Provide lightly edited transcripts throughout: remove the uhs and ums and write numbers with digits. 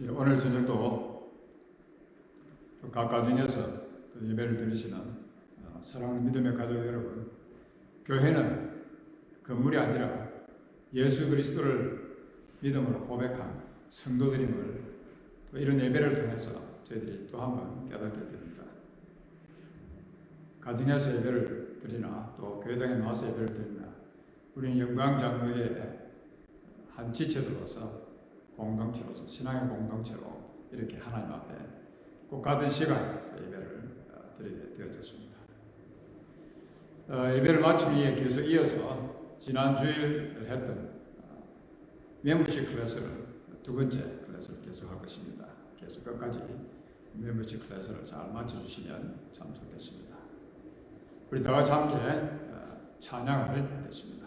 오늘 저녁도 각 가정에서 예배를 드리시는 사랑하는 믿음의 가족 여러분, 교회는 건물이 아니라 예수 그리스도를 믿음으로 고백한 성도들임을 이런 예배를 통해서 저희들이 또 한 번 깨닫게 됩니다. 가정에서 예배를 드리나 또 교회당에 나와서 예배를 드리나 우리는 영광장로의 한 지체들로서 공동체로서 신앙의 공동체로 이렇게 하나님 앞에 꼭 같은 시간에 예배를 드리게 되어졌습니다. 예배를 마친 후에 계속 이어서 지난 주일 했던 멤버십 클래스를 두 번째 클래스를 계속 할 것입니다. 계속 끝까지 멤버십 클래스를 잘 마쳐주시면 참 좋겠습니다. 우리 다 같이 함께 찬양을 하겠습니다.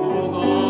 예수보다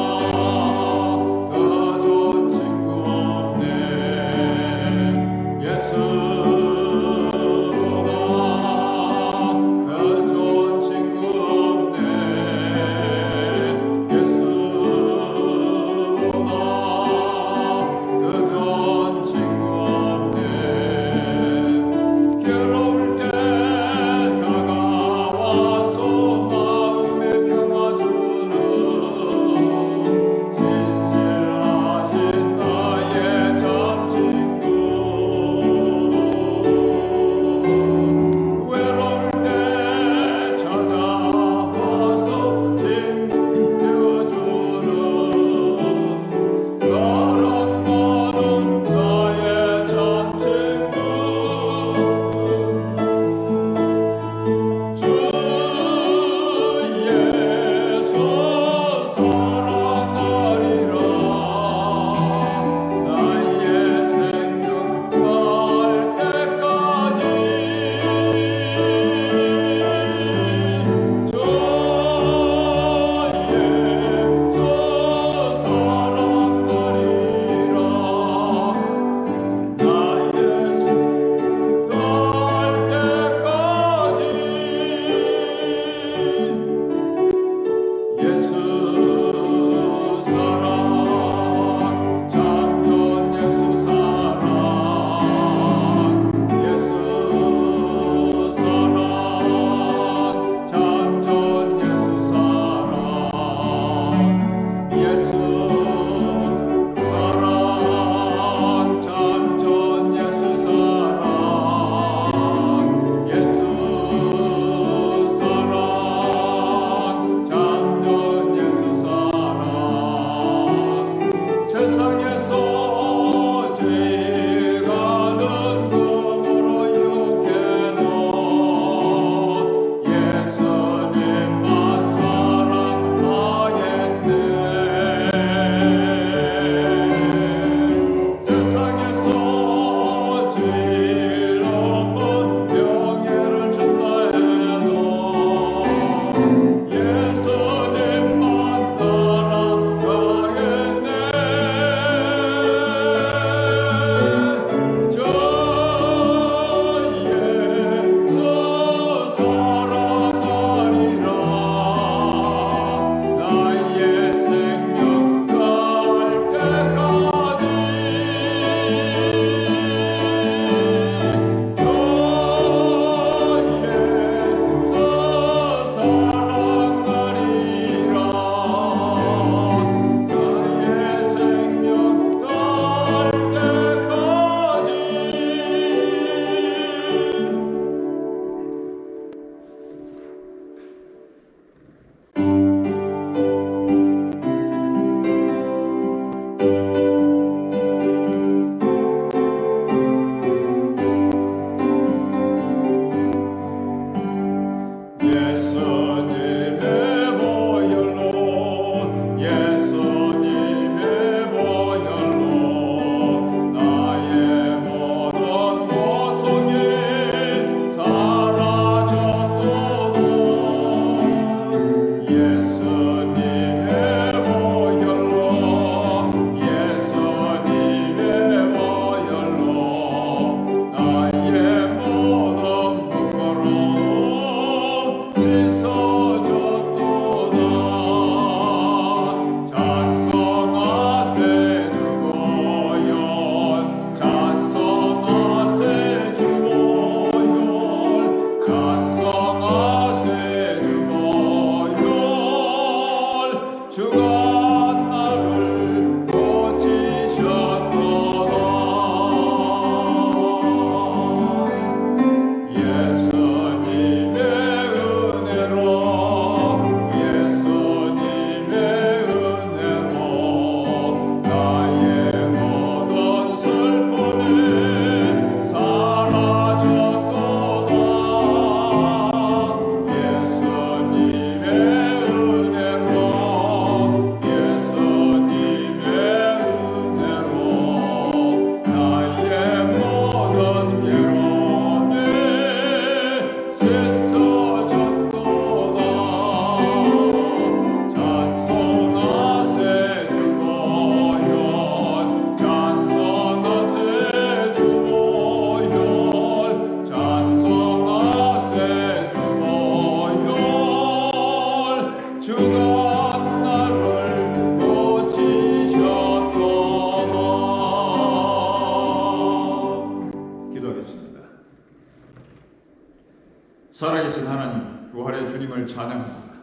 살아계신 하나님, 부활의 주님을 찬양합니다.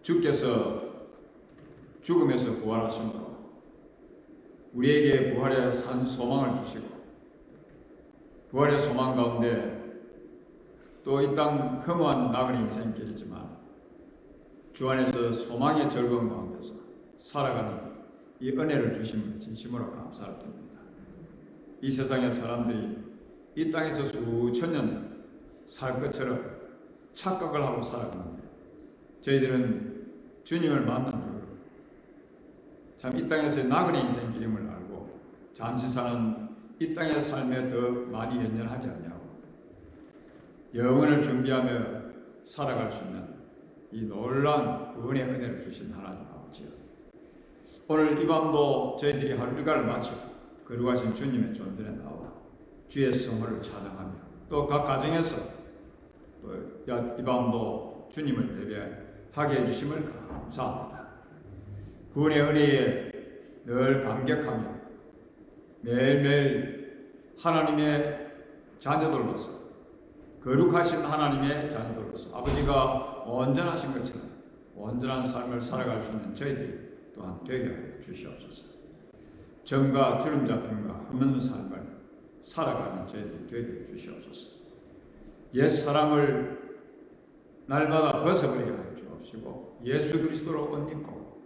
주께서 죽음에서 부활하심으로 우리에게 부활의 산 소망을 주시고, 부활의 소망 가운데 또 이 땅 허무한 나그네 인생길이지만 주 안에서 소망의 즐거움 가운데서 살아가는 이 은혜를 주심을 진심으로 감사를 드립니다. 이 세상의 사람들이 이 땅에서 수천 년 살 것처럼 착각을 하고 살아가는데, 저희들은 주님을 만난 이후로 참 이 땅에서의 나그네 인생길임을 알고 잠시 사는 이 땅의 삶에 더 많이 연연하지 않냐고 영혼을 준비하며 살아갈 수 있는 이 놀라운 구원의 은혜를 주신 하나님 아버지여, 오늘 이 밤도 저희들이 하루 일과를 마치고 거룩하신 주님의 존전에 나와 주의 성호를 찬양하며 또 각 가정에서 또 이 밤도 주님을 예배하게 해주심을 감사합니다. 구원의 은혜에 늘 감격하며 매일매일 하나님의 자녀들로서, 거룩하신 하나님의 자녀들로서 아버지가 온전하신 것처럼 온전한 삶을 살아갈 수 있는 저희들이 또한 되게 하여 주시옵소서. 정과 주름 잡힘과 흠없는 삶을 살아가는 저희들이 되게 해 주시옵소서. 옛 사람을 날마다 벗어버리게 하여 주옵시고 예수 그리스도로 옷 입고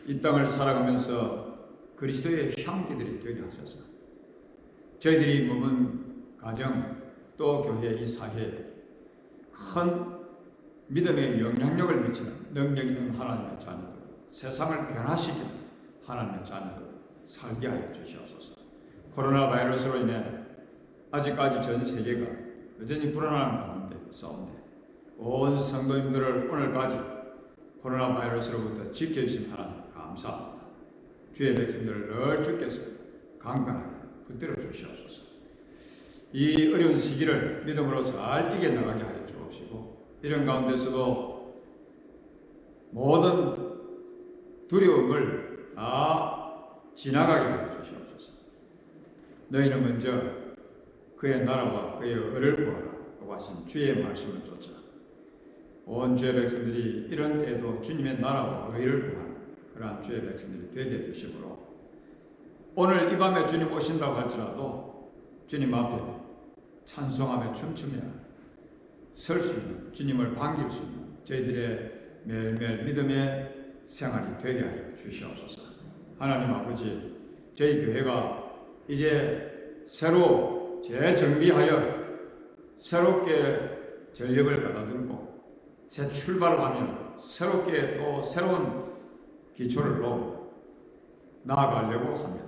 이 땅을 살아가면서 그리스도의 향기들이 되게 하셔서 저희들이 머문 가정 또 교회 이 사회에 큰 믿음의 영향력을 미치는 능력 있는 하나님의 자녀들, 세상을 변화시키는 하나님의 자녀들 살게 하여 주시옵소서. 코로나 바이러스로 인해 아직까지 전 세계가 여전히 불안한 가운데 있사온데 온 성도님들을 오늘까지 코로나 바이러스로부터 지켜주신 하나님 감사합니다. 주의 백성들을 늘 주께서 강건하게 붙들어 주시옵소서. 이 어려운 시기를 믿음으로 잘 이겨나가게 하여 주옵시고, 이런 가운데서도 모든 두려움을 다 지나가게 하여 주시옵소서. 너희는 먼저 그의 나라와 그의 의를 구하라고 하신 주의 말씀을 쫓아 온 주의 백성들이 이런 때에도 주님의 나라와 의를 구하는 그러한 주의 백성들이 되게 해주시므로 오늘 이 밤에 주님 오신다고 할지라도 주님 앞에 찬송하며 춤추며 설 수 있는, 주님을 반길 수 있는 저희들의 매일매일 믿음의 생활이 되게 하여 주시옵소서. 하나님 아버지, 저희 교회가 이제 새로 재정비하여 새롭게 전력을 가다듬고 새 출발을 하며 새롭게 또 새로운 기초를 놓고 나아가려고 합니다.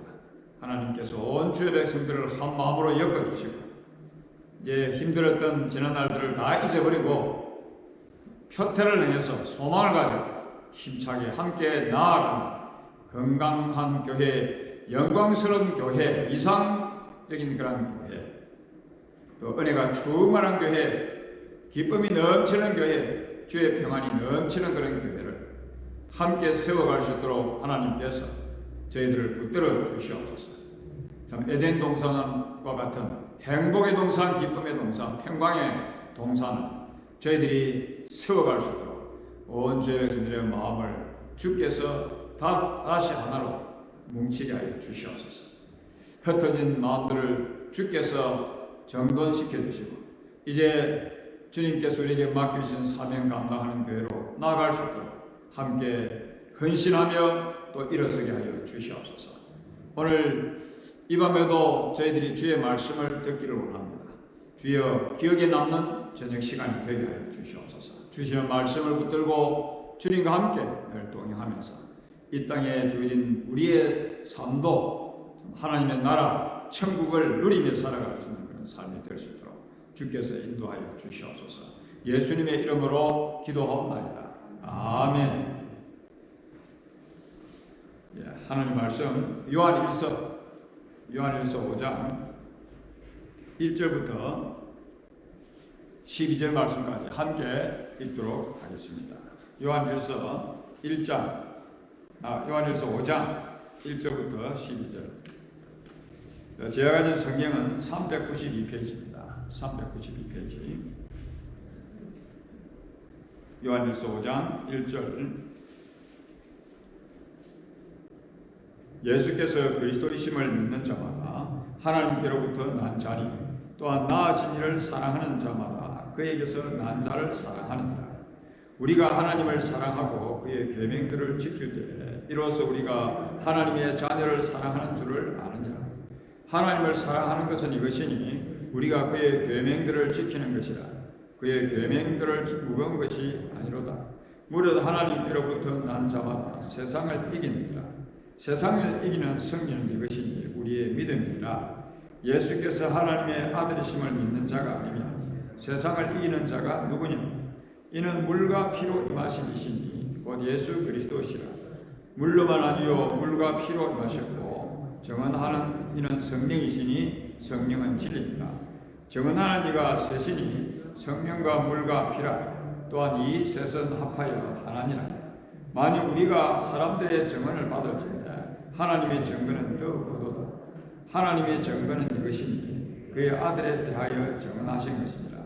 하나님께서 온 주의 백성들을 한 마음으로 엮어주시고 이제 힘들었던 지난 날들을 다 잊어버리고 표태를 향해서 소망을 가지고 힘차게 함께 나아가는 건강한 교회, 영광스러운 교회, 이상적인 그런 교회, 또 은혜가 충만한 교회, 기쁨이 넘치는 교회, 주의 평안이 넘치는 그런 교회를 함께 세워갈 수 있도록 하나님께서 저희들을 붙들어 주시옵소서. 참 에덴 동산과 같은 행복의 동산, 기쁨의 동산, 평강의 동산을 저희들이 세워갈 수 있도록 온 주의 백성들의 마음을 주께서 다시 하나로 뭉치게 하여 주시옵소서. 흩어진 마음들을 주께서 정돈시켜 주시고 이제 주님께서 우리에게 맡기신 사명 감당하는 교회로 나아갈 수 있도록 함께 헌신하며 또 일어서게 하여 주시옵소서. 오늘 이 밤에도 저희들이 주의 말씀을 듣기를 원합니다. 주여, 기억에 남는 저녁 시간이 되게 하여 주시옵소서. 주시는 말씀을 붙들고 주님과 함께 늘 동행하면서 이 땅에 주어진 우리의 삶도 하나님의 나라, 천국을 누리며 살아갈 수 있는 그런 삶이 될 수 있도록 주께서 인도하여 주시옵소서. 예수님의 이름으로 기도하옵나이다. 아멘. 하나님 말씀 요한일서 5장 1절부터 12절 말씀까지 함께 읽도록 하겠습니다. 요한일서 5장 1절부터 12절. 제가 가진 성경은 392페이지입니다. 392페이지. 요한일서 5장 1절. 예수께서 그리스도이심을 믿는 자마다 하나님께로부터 난 자니 또한 나으신 이를 사랑하는 자마다 그에게서 난 자를 사랑하느니라. 우리가 하나님을 사랑하고 그의 계명들을 지킬 때에 이로써 우리가 하나님의 자녀를 사랑하는 줄을 아느니라. 하나님을 사랑하는 것은 이것이니 우리가 그의 계명들을 지키는 것이라. 그의 계명들을 무거운 것이 아니로다. 무릇 하나님께로부터 난 자마다 세상을 이기느니라. 세상을 이기는 승리는 이것이니 우리의 믿음이니라. 예수께서 하나님의 아들이심을 믿는 자가 아니면 세상을 이기는 자가 누구냐? 이는 물과 피로 임하신 이시니 곧 예수 그리스도시라. 물로만 아니요 물과 피로 임하셨고 정언하는 이는 성령이시니 성령은 진리니라. 정언하는 이가 셋이니 성령과 물과 피라. 또한 이 셋은 합하여 하나니라. 만일 우리가 사람들의 증언을 받을지어다 하나님의 증거는 더욱 거도다. 하나님의 증거는 이것이니 그의 아들에 대하여 증언하신 것이니라.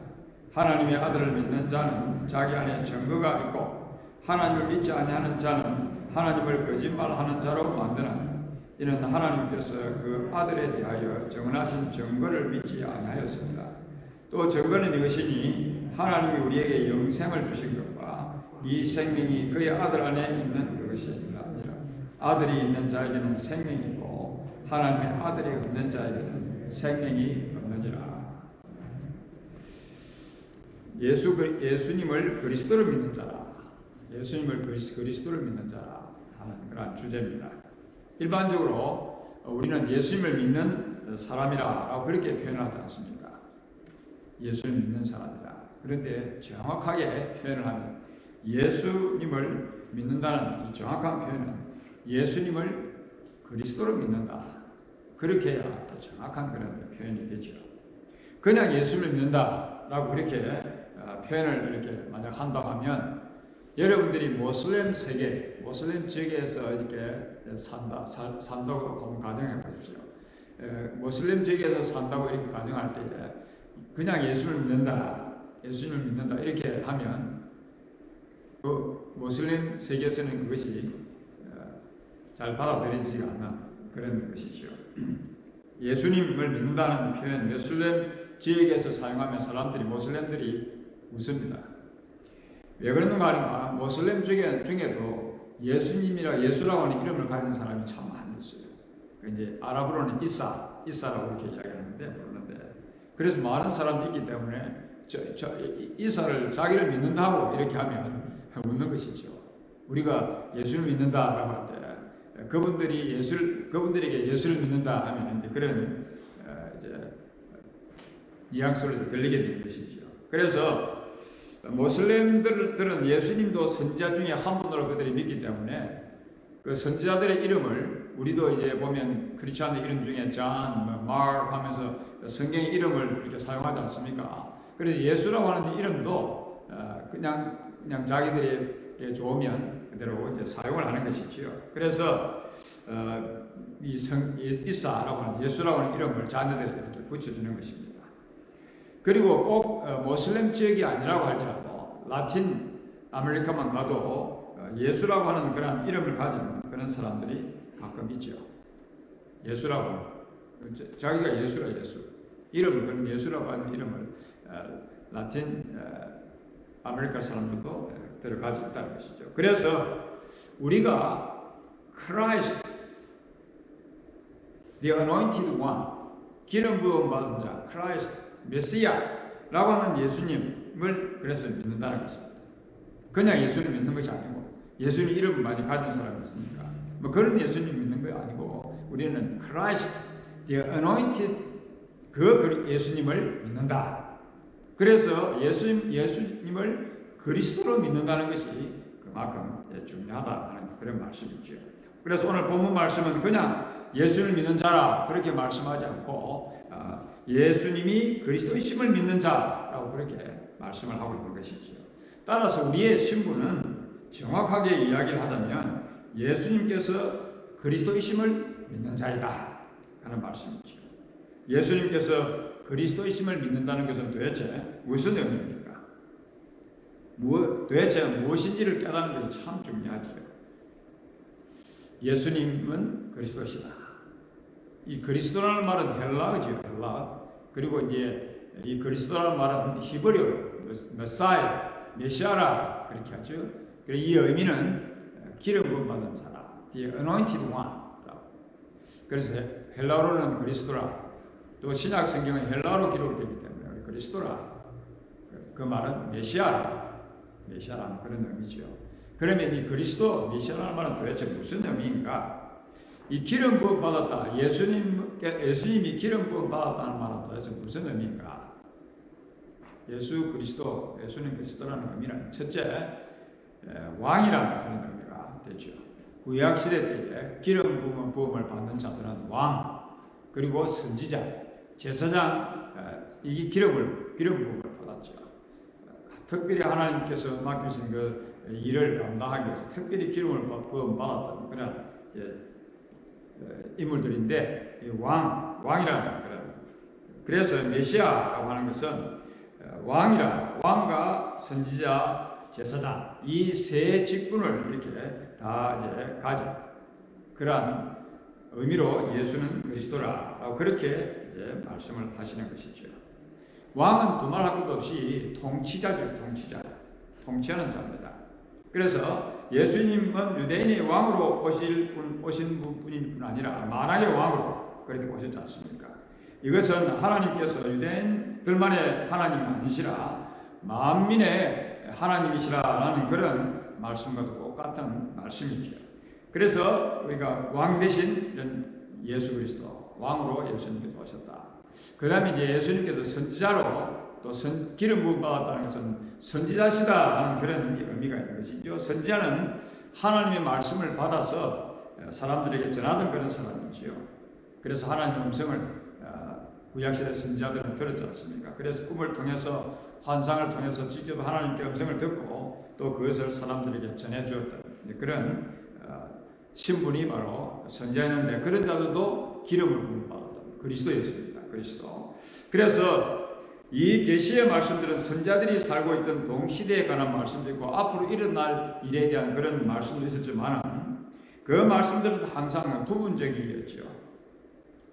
하나님의 아들을 믿는 자는 자기 안에 증거가 있고 하나님을 믿지 아니하는 자는 하나님을 거짓말하는 자로 만드나니 이는 하나님께서 그 아들에 대하여 증언하신 증거를 믿지 아니하였습니다. 또 증거는 이것이니 하나님이 우리에게 영생을 주신 것과 이 생명이 그의 아들 안에 있는 그것이니라. 아들이 있는 자에게는 생명이 있고 하나님의 아들이 없는 자에게는 생명이 없느니라. 예수님을 그리스도를 믿는 자라. 예수님을 그리스도를 믿는 자라 하는 그런 주제입니다. 일반적으로 우리는 예수님을 믿는 사람이라고 그렇게 표현하지 않습니까? 예수를 믿는 사람이라. 그런데 정확하게 표현을 하면 예수님을 믿는다는 이 정확한 표현은 예수님을 그리스도로 믿는다. 그렇게 해야 더 정확한 그런 표현이 되죠. 그냥 예수를 믿는다라고 그렇게 표현을 이렇게 만약 한다고 하면 여러분들이 모슬렘 세계, 모슬렘 지역에서 이렇게 산다고 가정해 보십시오. 모슬렘 지역에서 산다고 이렇게 가정할 때 그냥 예수를 믿는다, 예수님을 믿는다 이렇게 하면 그 모슬렘 세계에서는 그것이 잘 받아들여지지가 않는 그런 것이죠. 예수님을 믿는다는 표현, 모슬렘 지역에서 사용하면 사람들이, 모슬렘들이 웃습니다. 왜 그런가 하니까 모슬렘 중에도 예수라고 하는 이름을 가진 사람이 참 많이 있어요. 이제 아랍어로는 이사라고 이렇게 부르는데 그래서 많은 사람이 있기 때문에 이사를 자기를 믿는다고 이렇게 하면 웃는 것이죠. 우리가 예수를 믿는다라고 할 때 그분들에게 예수를 믿는다 하면 이제 그런 이제 뉘앙스로 들리게 되는 것이죠. 그래서 모슬렘들은 예수님도 선지자 중에 한 분으로 그들이 믿기 때문에 그 선지자들의 이름을 우리도 이제 보면 크리스찬의 이름 중에 존, 말 하면서 성경의 이름을 이렇게 사용하지 않습니까? 그래서 예수라고 하는 이름도 그냥 자기들에게 좋으면 그대로 이제 사용을 하는 것이지요. 그래서 이사라고 하는 예수라고 하는 이름을 자녀들에게 이렇게 붙여주는 것입니다. 그리고 꼭 모슬렘 지역이 아니라고 할지라도 라틴 아메리카만 가도 예수라고 하는 그런 이름을 가진 그런 사람들이 가끔 있죠. 예수라고 하는 자기가 예수라 예수 이름을 그런 예수라고 하는 이름을 라틴 아메리카 사람들도 들어가지고 있다는 것이죠. 그래서 우리가 Christ, the Anointed One, 기름 부음 받은 자, Christ, 메시아라고 하는 예수님을 그래서 믿는다는 것입니다. 그냥 예수를 믿는 것이 아니고 예수님 이름을 많이 가진 사람이 있으니까 뭐 그런 예수님 믿는 거 아니고 우리는 Christ, the Anointed 그 예수님을 믿는다. 그래서 예수님을 그리스도로 믿는다는 것이 그만큼 중요하다 하는 그런 말씀이죠. 그래서 오늘 본문 말씀은 그냥 예수를 믿는 자라 그렇게 말씀하지 않고 예수님이 그리스도이심을 믿는 자라고 그렇게 말씀을 하고 있는 것이죠. 따라서 우리의 신분은 정확하게 이야기를 하자면 예수님께서 그리스도이심을 믿는 자이다 하는 말씀이죠. 예수님께서 그리스도이심을 믿는다는 것은 도대체 무슨 의미입니까? 도대체 무엇인지를 깨닫는 것이 참 중요하죠. 예수님은 그리스도시다. 이 그리스도라는 말은 헬라어죠, 헬라. 그리고 이제 이 그리스도라는 말은 히브리어로 메사야, 메시아라 그렇게 하죠. 그리고 이 의미는 기름 부음 받은 자라, the anointed one라고. 그래서 헬라어로는 그리스도라. 또 신약 성경은 헬라어로 기록되기 때문에 그리스도라. 그 말은 메시아라, 메시아라는 그런 의미죠. 그러면 이 그리스도, 메시아라는 말은 도대체 무슨 의미인가? 이 기름 부음 받았다. 예수님이 기름 부음 받았다는 말은 도대체 무슨 의미인가? 예수님 그리스도라는 의미는 첫째, 왕이라는 그런 의미가 되죠. 구약 시대 때에 기름 부음을 받는 자들은 왕, 그리고 선지자, 제사장, 이게 기름 부음을 받았죠. 특별히 하나님께서 맡기신 그 일을 감당하기 위해서 특별히 기름을 부음 받았던 그런 인물들인데, 왕이라는 그런. 그래서 메시아라고 하는 것은 왕과 선지자, 제사장 이 세 직분을 이렇게 다 이제 가진 그러한 의미로 예수는 그리스도라고 그렇게 이제 말씀을 하시는 것이죠. 왕은 두말할 것도 없이 통치자죠, 통치하는 자입니다. 그래서 예수님은 유대인의 왕으로 오신 분뿐 아니라 만왕의 왕으로 그렇게 오셨지 않습니까? 이것은 하나님께서 유대인들만의 하나님이 아니시라 만민의 하나님이시라라는 그런 말씀과도 똑같은 말씀이죠. 그래서 우리가 왕 대신 예수 그리스도 왕으로 예수님께서 오셨다. 그 다음에 이제 예수님께서 선지자로 또 기름 부음 받았다는 것은 선지자시다 하는 그런 의미가 있는 것이죠. 선지자는 하나님의 말씀을 받아서 사람들에게 전하던 그런 사람이지요. 그래서 하나님의 음성을 구약시대 선지자들은 들었지 않습니까? 그래서 꿈을 통해서 환상을 통해서 직접 하나님께 음성을 듣고 또 그것을 사람들에게 전해주었던 그런 신분이 바로 선지자였는데, 그런 자들도 기름을 부음받았던 그리스도였습니다. 그리스도. 그래서 이 계시의 말씀들은 선지자들이 살고 있던 동시대에 관한 말씀도 있고 앞으로 일어날 일에 대한 그런 말씀도 있었지만 그 말씀들은 항상 부분적이었죠.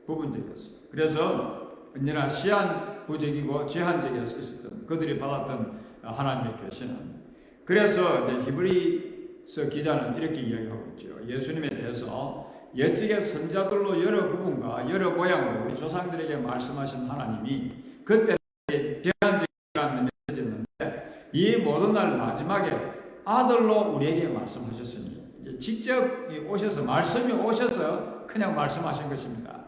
부분적이었습니다. 그래서 언제나 시한부적이고 제한적이었었던 그들이 받았던 하나님의 계시는, 그래서 히브리서 기자는 이렇게 이야기하고 있죠. 예수님에 대해서 옛적의 선자들로 여러 부분과 여러 모양으로 우리 조상들에게 말씀하신 하나님이 그때 제한적이라는 메시지였는데 이 모든 날 마지막에 아들로 우리에게 말씀하셨으니 이제 직접 오셔서 말씀이 오셔서 그냥 말씀하신 것입니다.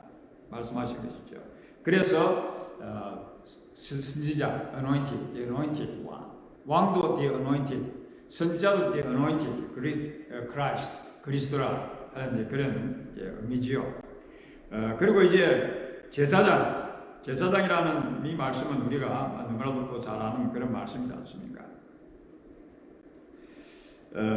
말씀하신 것이죠. 그래서 선지자 anointed one, 왕도 the anointed, 선지자도 the anointed, Christ, 그리스도라 하는 그런 의미지요. 그리고 이제 제사장이라는 이 말씀은 우리가 너무나도 또 잘 아는 그런 말씀이지 않습니까?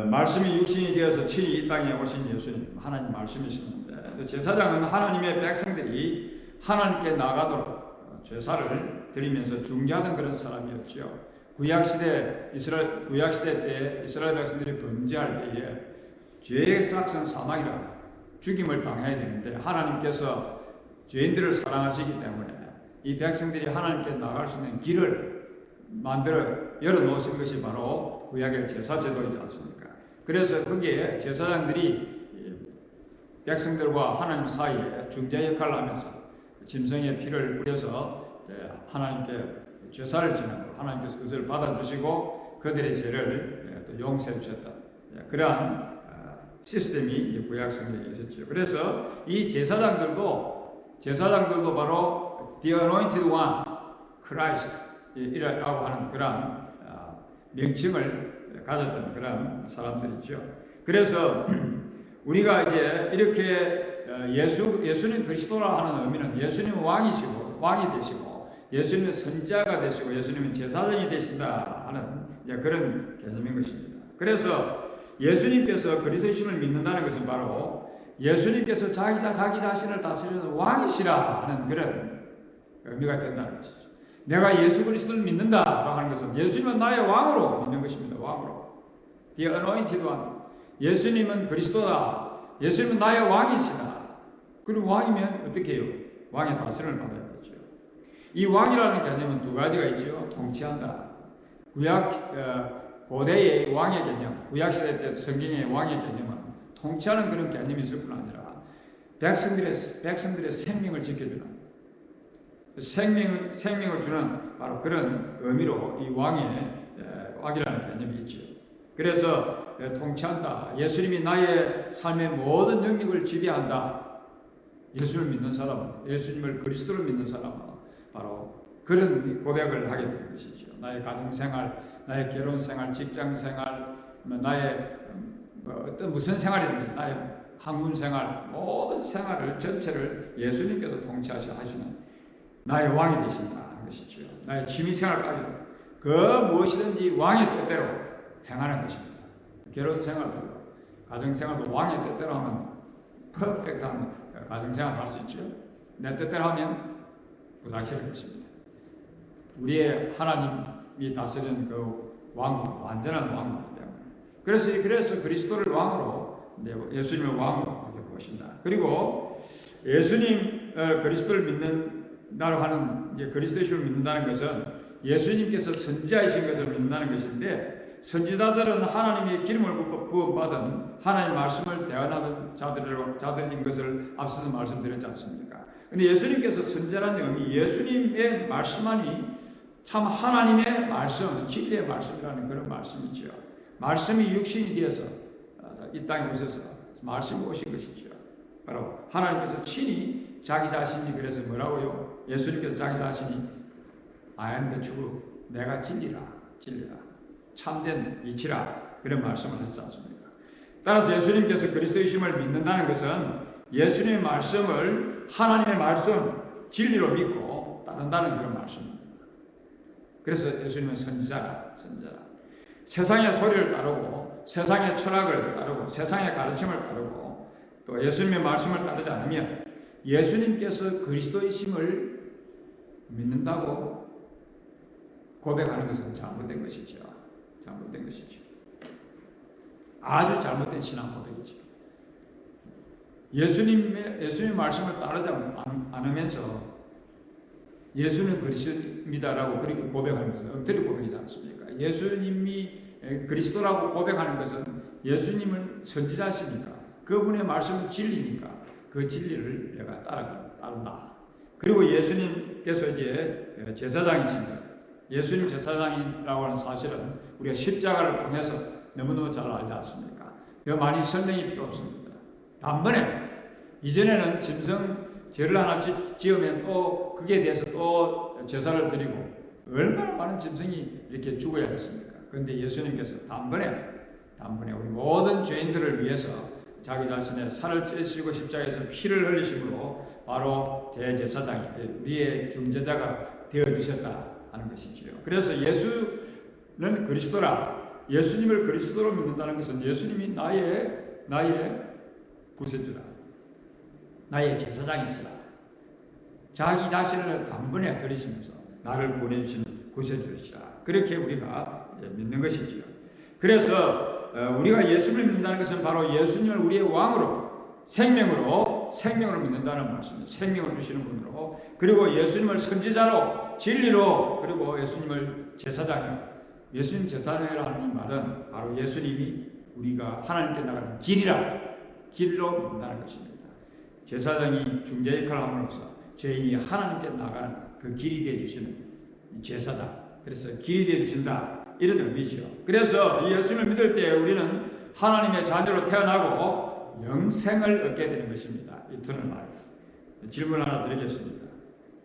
말씀이 육신이 되어서 친히 이 땅에 오신 예수님, 하나님 말씀이시는데, 제사장은 하나님의 백성들이 하나님께 나가도록 제사를 드리면서 중재하던 그런 사람이었죠. 구약시대 때 이스라엘 백성들이 범죄할 때에 죄의 삭은 사망이라 죽임을 당해야 되는데, 하나님께서 죄인들을 사랑하시기 때문에 이 백성들이 하나님께 나갈 수 있는 길을 만들어 열어놓으신 것이 바로 구약의 제사제도이지 않습니까? 그래서 거기에 제사장들이 백성들과 하나님 사이에 중재 역할을 하면서 짐승의 피를 뿌려서 하나님께 제사를 지내고 하나님께서 그것을 받아주시고 그들의 죄를 또 용서해 주셨다. 그러한 시스템이 이제 구약 성경에 있었죠. 그래서 이 제사장들도 바로 the anointed one, Christ 이라고 하는 그러한 명칭을 가졌던 그런 사람들이죠. 그래서 우리가 이제 이렇게 예수님 그리스도라 하는 의미는 예수님은 왕이 되시고 예수님은 선지자가 되시고 예수님은 제사장이 되신다 하는 이제 그런 개념인 것입니다. 그래서 예수님께서 그리스도이심을 믿는다는 것은 바로 예수님께서 자기 자신을 다스리는 왕이시라 하는 그런 의미가 된다는 것이죠. 내가 예수 그리스도를 믿는다라고 하는 것은 예수님은 나의 왕으로 믿는 것입니다. 왕으로. The anointed one. 예수님은 그리스도다. 예수님은 나의 왕이시다. 그리고 왕이면 어떻게 해요? 왕의 다스림을 받아야 되죠. 이 왕이라는 개념은 두 가지가 있죠. 통치한다. 고대의 왕의 개념, 구약시대 때 성경의 왕의 개념은 통치하는 그런 개념이 있을 뿐 아니라 백성들의 생명을 지켜주는 생명을 주는 바로 그런 의미로 이 왕이라는 개념이 있죠. 그래서 통치한다. 예수님이 나의 삶의 모든 영역을 지배한다. 예수를 믿는 사람은, 예수님을 그리스도를 믿는 사람은 바로 그런 고백을 하게 되는 것이죠. 나의 가정생활, 나의 결혼생활, 직장생활, 나의 어떤 무슨 생활이든지, 나의 학문생활, 모든 생활을 전체를 예수님께서 통치하시는 나의 왕이 되신다는 것이죠. 나의 취미생활까지도 그 무엇이든지 왕의 뜻대로 행하는 것입니다. 결혼생활도, 가정생활도 왕의 뜻대로 하면 퍼펙트한 가정생활을 할 수 있죠. 내 뜻대로 하면 불확실한 것입니다. 우리의 하나님이 다스리는 그 왕국, 완전한 왕국이기 때문에. 그래서 그리스도를 왕으로, 예수님을 왕으로 이렇게 보신다. 그리고 예수님, 그리스도를 믿는다고 하는, 그리스도를 믿는다는 것은 예수님께서 선지자이신 것을 믿는다는 것인데, 선지자들은 하나님의 기름을 부어받은 하나님의 말씀을 대언하는 자들인 것을 앞서서 말씀드렸지 않습니까? 근데 예수님께서 선지자라는 의미, 예수님의 말씀만이 참 하나님의 말씀, 진리의 말씀이라는 그런 말씀이죠. 말씀이 육신이 되어서 이 땅에 오셔서 말씀이 오신 것이죠. 바로 하나님께서 친히 자기 자신이, 그래서 뭐라고요? 예수님께서 자기 자신이 I am the truth, 내가 진리라, 참된 이치라, 그런 말씀을 하셨지 않습니까? 따라서 예수님께서 그리스도이심을 믿는다는 것은 예수님의 말씀을 하나님의 말씀, 진리로 믿고 따른다는 그런 말씀입니다. 그래서 예수님은 선지자라. 세상의 소리를 따르고, 세상의 철학을 따르고, 세상의 가르침을 따르고, 또 예수님의 말씀을 따르지 않으면 예수님께서 그리스도이심을 믿는다고 고백하는 것은 잘못된 것이죠. 아주 잘못된 신앙 고백이죠. 예수님의 말씀을 따르지 않으면서 예수는 그리스도입니다라고 그렇게 고백하는 것은 엉터리 고백이지 않습니까? 예수님이 그리스도라고 고백하는 것은 예수님은 선지자시니까, 그분의 말씀은 진리니까 그 진리를 내가 따른다. 그리고 예수님께서 이제 제사장이십니다. 예수님 제사장이라고 하는 사실은 우리가 십자가를 통해서 너무너무 잘 알지 않습니까? 더 많이 설명이 필요 없습니다. 단번에, 이전에는 짐승 죄를 하나 지으면 또 그게 대해서 또 제사를 드리고 얼마나 많은 짐승이 이렇게 죽어야 했습니까? 그런데 예수님께서 단번에 우리 모든 죄인들을 위해서 자기 자신의 살을 찌시고 십자가에서 피를 흘리심으로 바로 대제사장이, 우리의 중재자가 되어주셨다 하는 것이지요. 그래서 예수는 그리스도라. 예수님을 그리스도로 믿는다는 것은 예수님이 나의 구세주라, 나의 제사장이시라. 자기 자신을 단번에 드리시면서 나를 보내주시는 구세주시라. 그렇게 우리가 이제 믿는 것이지요. 그래서 우리가 예수를 믿는다는 것은 바로 예수님을 우리의 왕으로, 생명으로 믿는다는 말씀입니다. 생명을 주시는 분으로, 그리고 예수님을 선지자로, 진리로, 그리고 예수님을 제사장이로. 예수님 제사장이라는 말은 바로 예수님이 우리가 하나님께 나가는 길로 믿는다는 것입니다. 제사장이 중재 역할을 함으로써 죄인이 하나님께 나가는 그 길이 되어주시는 제사장, 그래서 길이 되어주신다, 이런 의미죠. 그래서 예수님을 믿을 때 우리는 하나님의 자녀로 태어나고 영생을 얻게 되는 것입니다. 이터널 라이프. 질문 하나 드리겠습니다.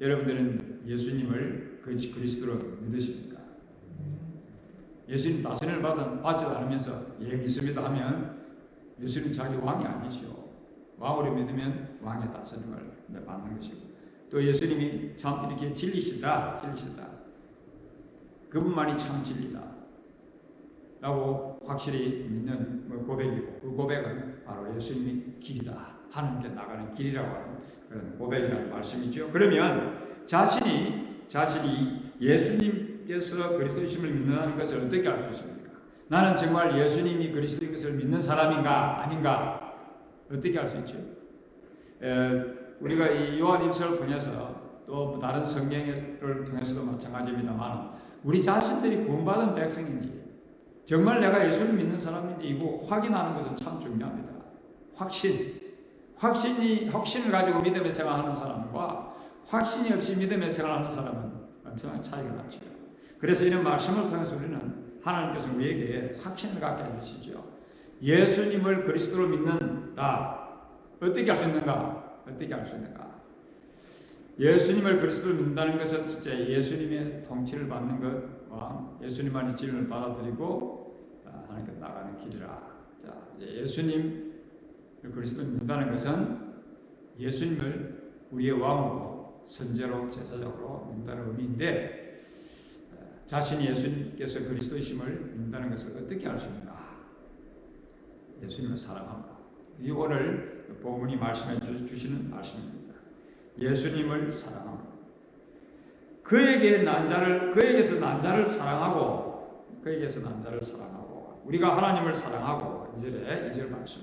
여러분들은 예수님을 그리스도로 믿으십니까? 예수님 다스림을 받지도 않으면서 믿습니다 하면 예수님 자기 왕이 아니죠. 왕으로 믿으면 왕의 다스림을 받는 것이고, 또 예수님이 참 이렇게 진리시다. 그분만이 참 진리다 라고 확실히 믿는 고백이고, 그 고백은 바로 예수님이 길이다, 하나님께 나가는 길이라고 하는 그런 고백이라는 말씀이죠. 그러면 자신이 예수님께서 그리스도이심을 믿는다는 것을 어떻게 알 수 있습니까? 나는 정말 예수님이 그리스도인 것을 믿는 사람인가 아닌가 어떻게 알 수 있죠? 우리가 이 요한일서를 통해서 또 다른 성경을 통해서도 마찬가지입니다만 우리 자신들이 구원받은 백성인지 정말 내가 예수를 믿는 사람인지 이거 확인하는 것은 참 중요합니다. 확신을 가지고 믿음의 생활하는 사람과 확신이 없이 믿음의 생활하는 사람은 엄청난 차이가 나죠. 그래서 이런 말씀을 통해서 우리는 하나님께서 우리에게 확신을 갖게 해주시죠. 예수님을 그리스도로 믿는다. 어떻게 할 수 있는가? 어떻게 할 수 있는가? 예수님을 그리스도로 믿는다는 것은 진짜 예수님의 통치를 받는 것과 예수님만의 진리를 받아들이고 하나님께 나가는 길이라. 자, 이제 예수님을 그리스도로 믿는다는 것은 예수님을 우리의 왕으로 선제로 제사장으로 믿는다는 의미인데 자신이 예수님께서 그리스도이심을 믿는다는 것을 어떻게 알 수 있는가? 예수님을 사랑함으로. 이 오늘 본문이 말씀해 주시는 말씀입니다. 예수님을 사랑함으로. 그에게서 난 자를 사랑하고 우리가 하나님을 사랑하고 2절 말씀.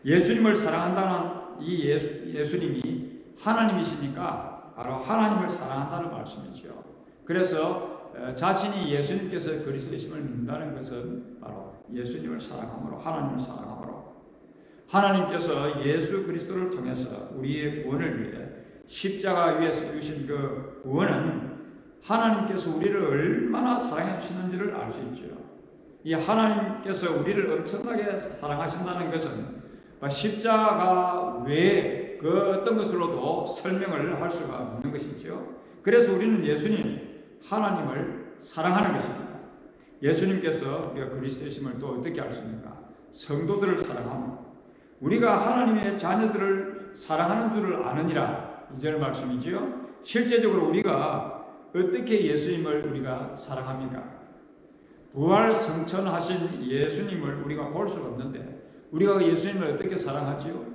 예수님을 사랑한다는 이 예수님이 하나님이시니까 바로 하나님을 사랑한다는 말씀이죠. 그래서 자신이 예수님께서 그리스도이심을 믿는다는 것은 바로 예수님을 사랑함으로 하나님을 사랑함으로 하나님께서 예수 그리스도를 통해서 우리의 구원을 위해 십자가 위에서 주신 그 구원은 하나님께서 우리를 얼마나 사랑해 주시는지를 알 수 있죠. 이 하나님께서 우리를 엄청나게 사랑하신다는 것은 십자가 외에 그 어떤 것으로도 설명을 할 수가 없는 것이죠. 그래서 우리는 예수님, 하나님을 사랑하는 것입니다. 예수님께서 우리가 그리스도이심을 또 어떻게 알 수 있는가? 성도들을 사랑함으로. 우리가 하나님의 자녀들을 사랑하는 줄을 아느니라. 2절 말씀이지요. 실제적으로 우리가 어떻게 예수님을 우리가 사랑합니까? 부활 성천하신 예수님을 우리가 볼 수가 없는데 우리가 예수님을 어떻게 사랑하지요?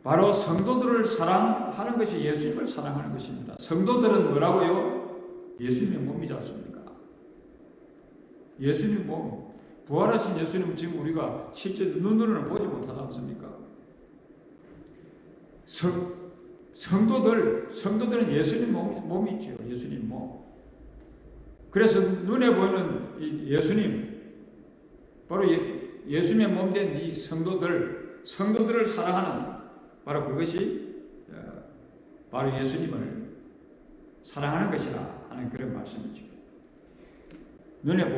바로 성도들을 사랑하는 것이 예수님을 사랑하는 것입니다. 성도들은 뭐라고요? 예수님의 몸이지 않습니까? 예수님 몸. 부활하신 예수님 지금 우리가 실제 눈으로는 보지 못하지 않습니까? 성도들은 예수님 몸이 있죠. 예수님 몸. 그래서 눈에 보이는 이 예수님, 바로 예수님의 몸 된 이 성도들을 사랑하는 바로 그것이 바로 예수님을 사랑하는 것이라 하는 그런 말씀이죠. 눈에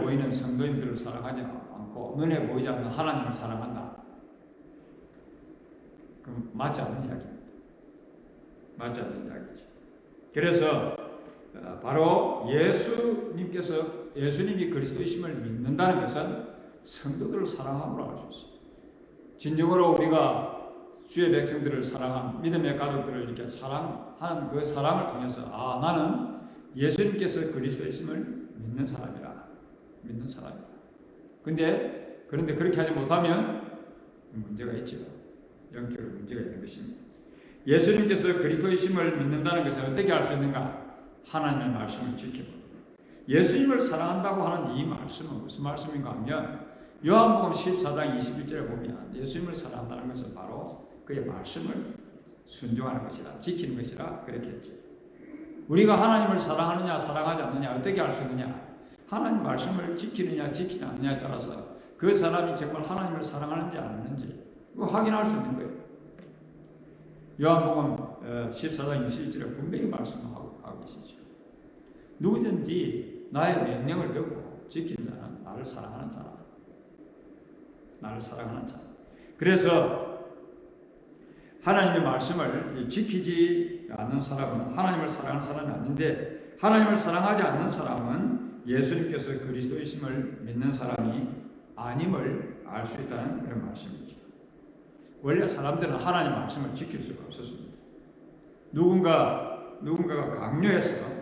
보이는 성도인들을 사랑하지 않고 눈에 보이지 않는 하나님을 사랑한다. 그럼 맞지 않는 이야기입니다. 맞지 않는 이야기죠. 그래서 바로 예수님이 그리스도이심을 믿는다는 것은 성도들을 사랑함으로 알 수 있습니다. 진정으로 우리가 주의 백성들을 사랑한 믿음의 가족들을 이렇게 사랑하는 그 사랑을 통해서 나는 예수님께서 그리스도이심을 믿는 사람이다. 그런데 그렇게 하지 못하면 문제가 있죠. 영적으로 문제가 있는 것입니다. 예수님께서 그리스도이심을 믿는다는 것을 어떻게 알 수 있는가? 하나님의 말씀을 지키고 예수님을 사랑한다고 하는 이 말씀은 무슨 말씀인가 하면 요한복음 14장 21절에 보면 예수님을 사랑한다는 것은 바로 그의 말씀을 순종하는 것이라 지키는 것이라 그렇게 했죠. 우리가 하나님을 사랑하느냐 사랑하지 않느냐 어떻게 알 수 있느냐? 하나님 말씀을 지키느냐 지키지 않느냐에 따라서 그 사람이 정말 하나님을 사랑하는지 안 하는지 그거 확인할 수 있는 거예요. 요한복음 14장 21절에 분명히 말씀하고 계시죠. 누구든지 나의 명령을 듣고 지키는 자는 나를 사랑하는 자라. 그래서 하나님의 말씀을 지키지 않는 사람은 하나님을 사랑하는 사람이 아닌데 하나님을 사랑하지 않는 사람은 예수님께서 그리스도이심을 믿는 사람이 아님을 알 수 있다는 그런 말씀이죠. 원래 사람들은 하나님 말씀을 지킬 수가 없었습니다. 누군가가 강요해서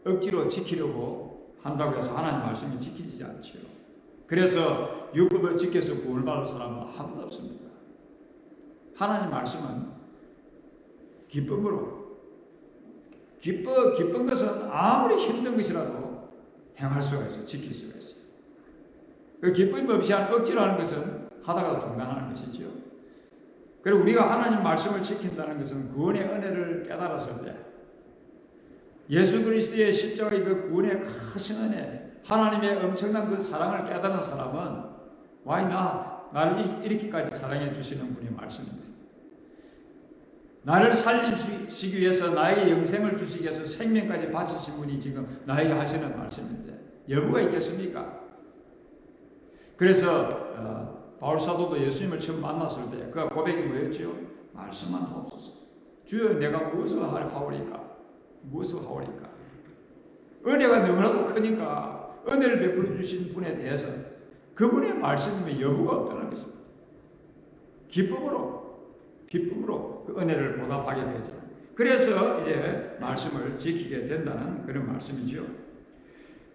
억지로 지키려고 한다고 해서 하나님 말씀이 지키지 않죠. 그래서 율법을 지켜서 구원받을 사람은 아무도 없습니다. 하나님 말씀은 기쁨으로, 기쁜 것은 아무리 힘든 것이라도 행할 수가 있어요. 지킬 수가 있어요. 그 기쁨 없이 억지로 하는 것은 하다가 중단하는 것이죠. 그리고 우리가 하나님 말씀을 지킨다는 것은 구원의 은혜를 깨달았을 때, 예수 그리스도의 십자가의 그 구원의 크신 은혜, 하나님의 엄청난 그 사랑을 깨달은 사람은 why not? 나를 이렇게까지 사랑해 주시는 분이 말씀입니다. 나를 살리시기 위해서, 나에게 영생을 주시기 위해서 생명까지 바치신 분이 지금 나에게 하시는 말씀인데 여부가 있겠습니까? 그래서 바울 사도도 예수님을 처음 만났을 때 그 고백이 뭐였죠? 말씀만 하옵소서. 주여 내가 무엇을 하오리까? 무엇을 하오리까? 은혜가 너무나도 크니까 은혜를 베풀어 주신 분에 대해서 그분의 말씀에 여부가 없다는 것입니다. 기쁨으로 그 은혜를 보답하게 되죠. 그래서 이제 말씀을 지키게 된다는 그런 말씀이죠.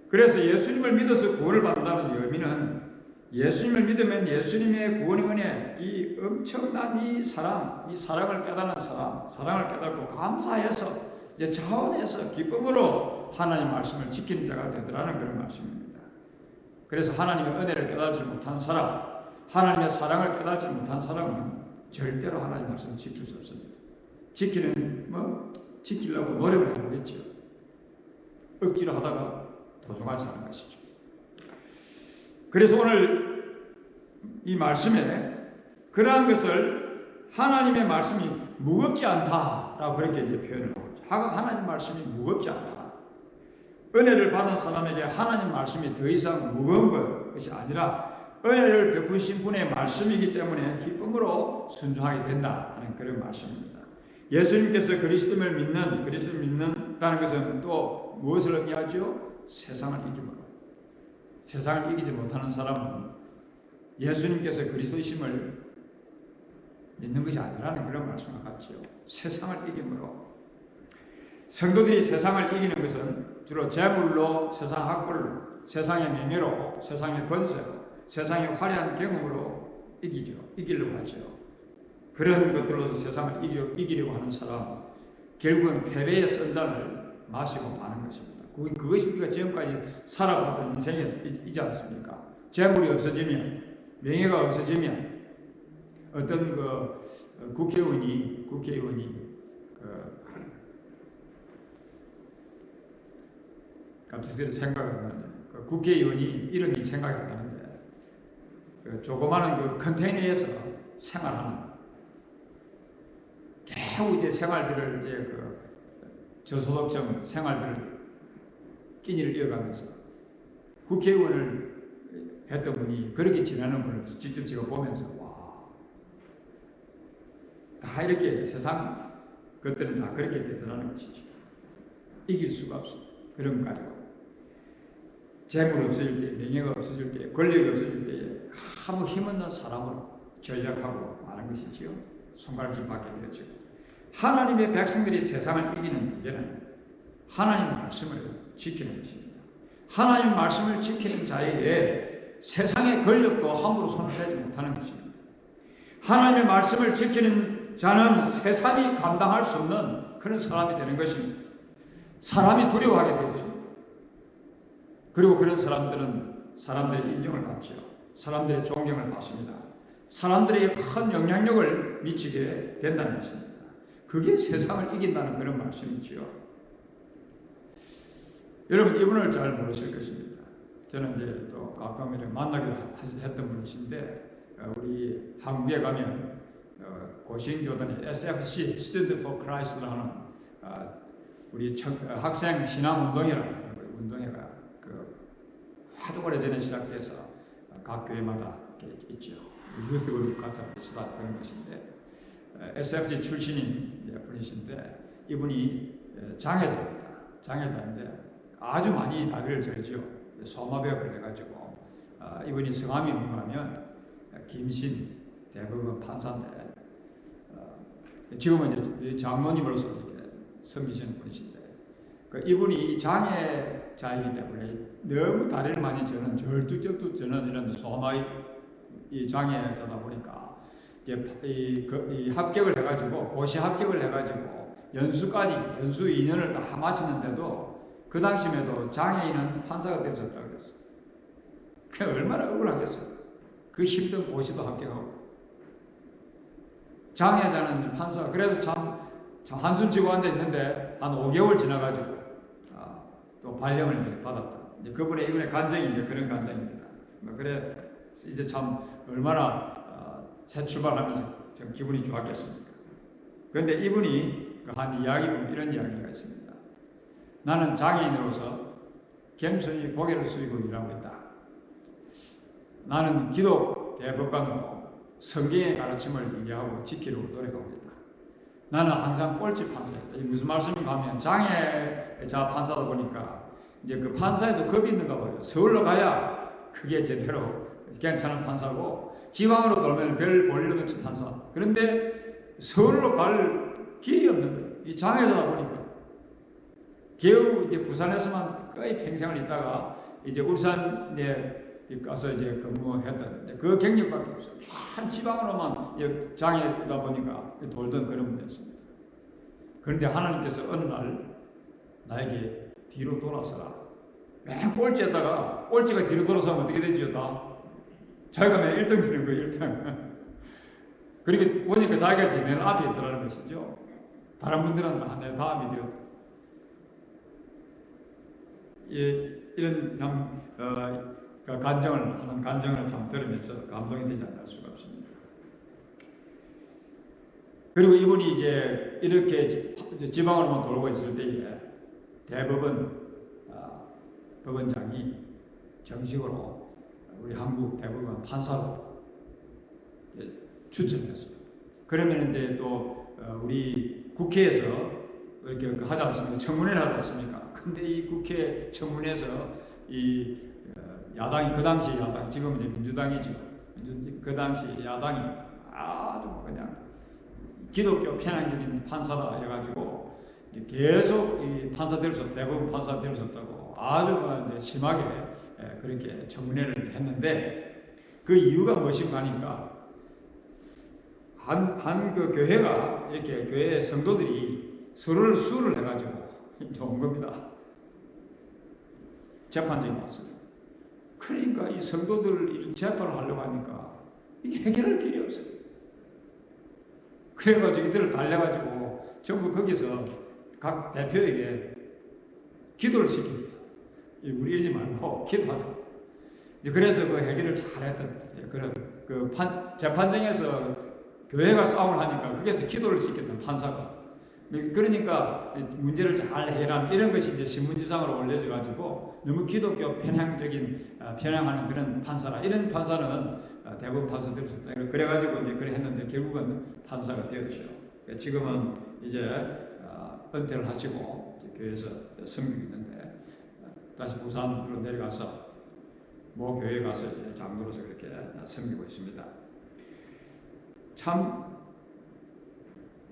그래서 예수님을 믿어서 구원을 받는다는 의미는 예수님을 믿으면 예수님의 구원의 은혜, 이 엄청난 이 사랑을 깨닫는 사람, 사랑을 깨닫고 감사해서 이제 자원해서 기쁨으로 하나님 말씀을 지키는 자가 되더라는 그런 말씀입니다. 그래서 하나님의 은혜를 깨닫지 못한 사람, 하나님의 사랑을 깨닫지 못한 사람은 절대로 하나님 말씀을 지킬 수 없습니다. 지키려고 노력을 해보겠죠. 억지로 하다가 도중하지 않은 것이죠. 그래서 오늘 이 말씀에 그러한 것을 하나님의 말씀이 무겁지 않다라고 그렇게 이제 표현을 하고 있죠. 하나님 말씀이 무겁지 않다. 은혜를 받은 사람에게 하나님 말씀이 더 이상 무거운 것이 아니라 은혜를 베푸신 분의 말씀이기 때문에 기쁨으로 순종하게 된다 하는 그런 말씀입니다. 예수님께서 그리스도를 믿는다는 것은 또 무엇을 의미하죠? 세상을 이김으로. 세상을 이기지 못하는 사람은 예수님께서 그리스도이심을 믿는 것이 아니라는 그런 말씀과 같지요. 세상을 이김으로. 성도들이 세상을 이기는 것은 주로 재물로, 세상 학벌로, 세상의 명예로, 세상의 권세로, 세상의 화려한 경험으로 이기려고 하죠. 그런 것들로서 세상을 이기려고 하는 사람, 결국은 패배의 선잔을 마시고 마는 것입니다. 그것이 우리가 지금까지 살아봤던 인생이지 않습니까? 재물이 없어지면, 명예가 없어지면, 어떤 국회의원이 갑자기 생각이 안 나는데, 국회의원이 이름이 생각이 안 나는데, 조그마한 컨테이너에서 생활하는, 겨우 이제 생활비를 저소득층 생활비를 끼니를 이어가면서 국회의원을 했던 분이 그렇게 지내는 분을 직접 제가 보면서 다 이렇게 세상 것들은 다 그렇게 되더라는 것이죠. 이길 수가 없어. 그런 거 가지고 재물 없어질 때, 명예가 없어질 때, 권력이 없어질 때에 아무 힘없는 사람으로 전략하고 마는 것이지요. 손가락질 받게 되죠. 하나님의 백성들이 세상을 이기는 비결은 하나님 말씀을 지키는 것입니다. 하나님 말씀을 지키는 자에게 세상의 권력도 함부로 손을 대지 못하는 것입니다. 하나님의 말씀을 지키는 자는 세상이 감당할 수 없는 그런 사람이 되는 것입니다. 사람이 두려워하게 되어 있습니다. 그리고 그런 사람들은 사람들의 인정을 받죠. 사람들의 존경을 받습니다. 사람들에게 큰 영향력을 미치게 된다는 것입니다. 그게 세상을 이긴다는 그런 말씀이지요. 여러분 이분을 잘 모르실 것입니다. 저는 이제 또 가끔 이렇게 만나기도 했던 분이신데 우리 한국에 가면 고신교단의 SFC (Student for Christ라는 우리 학생 신앙 운동회라는 운동회가 아주 오래전에 시작돼서 각 교회마다 있죠. 유스 그룹 같은 그런 것인데 SFC 출신인 분이신데 이분이 장애자인데 아주 많이 다리를 절죠. 소마벽을 해가지고 이분이 성함이 뭐냐면 김신 대법원 판사인데 지금은 이제 장로님으로서 이렇게 섬기시는 분이신데 이분이 장애자이기 때문에 너무 다리를 많이 저는 절뚝절뚝 저는 이런 소마의 이 장애자다 보니까 이제 이 합격을 해가지고 고시 합격을 해가지고 연수 2년을 다 마치는데도 그 당시에도 장애인은 판사가 될 수 없다고 그랬어요. 그 얼마나 억울하겠어요. 그 힘든 고시도 합격하고 장애자는 판사가 그래서 참 한숨 쉬고 앉아 있는데 한 5개월 지나가지고 또 발령을 이제 받았다. 이제 그분의 이번에 간증이 이제 그런 간증입니다. 그래 이제 참 얼마나 새 출발하면서 참 기분이 좋았겠습니까? 그런데 이분이 한 이야기 보면 이런 이야기가 있습니다. 나는 장애인으로서 겸손히 고개를 숙이고 일하고 있다. 나는 기독 대법관으로 성경의 가르침을 이해하고 지키려고 노력하고 있다. 나는 항상 꼴찌 판사였다. 무슨 말씀인가 하면 장애자 판사다 보니까 이제 그 판사에도 겁이 있는가 봐요. 서울로 가야 그게 제대로 괜찮은 판사고 지방으로 돌면 별 볼 일 없는 판사. 그런데 서울로 갈 길이 없는 거예요. 이 장애자다 보니까 겨우 이제 부산에서만 거의 평생을 있다가 이제 울산에 가서 이제 근무했던 그 경력밖에 없어요. 한 지방으로만 장애다 보니까 돌던 그런 분이었습니다. 그런데 하나님께서 어느 날 나에게 뒤로 돌아서라. 맨 꼴찌에다가 꼴찌가 뒤로 돌아서면 어떻게 되죠? 다 자기가 맨 1등 되는 거예요. 1등. 그리고 보니까 자기가 제일 맨 앞에 있더라는 것이죠. 다른 분들은 다 내 다음이 되었다. 이런 참 간증을 참 들으면서 감동이 되지 않을 수가 없습니다. 그리고 이분이 이제 이렇게 지방으로만 돌고 있을 때에 법원장이 정식으로 우리 한국 대법원 판사로 추천했어요. 그러면 이제 또 우리 국회에서 이렇게 하지 않습니까? 청문회를 하지 않습니까? 근데 이 국회 청문회에서 이 야당이 그 당시 야당 지금 이제 민주당이죠. 그 당시 야당이 아주 그냥 기독교 편향적인 판사다 해가지고 계속 이 판사 될 수 없다, 대법원 판사 될 수 없다고 아주 이제 심하게 그렇게 청문회를 했는데 그 이유가 무엇인가 하니까 한 그 교회가 이렇게 교회 성도들이 서로를 수를 해가지고 온 겁니다. 재판정이 왔어요. 그러니까 이 성도들 재판을 하려고 하니까 이게 해결할 길이 없어요. 그래가지고 이들을 달래가지고 전부 거기서 각 대표에게 기도를 시킵니다. 우리 이러지 말고 기도하자. 그래서 그 해결을 잘했던 그런 그 재판정에서 교회가 싸움을 하니까 거기서 기도를 시켰던 판사가. 그러니까 문제를 잘 해결한 이런 것이 이제 신문지상으로 올려져 가지고 너무 기독교 편향하는 그런 판사라. 이런 판사는 대법원 판사 될 수 없다. 그래가지고 이제 그래 했는데 결국은 판사가 되었죠. 지금은 이제 은퇴를 하시고 이제 교회에서 섬기고 있는데 다시 부산으로 내려가서 모 교회에 가서 이제 장로로서 그렇게 섬기고 있습니다. 참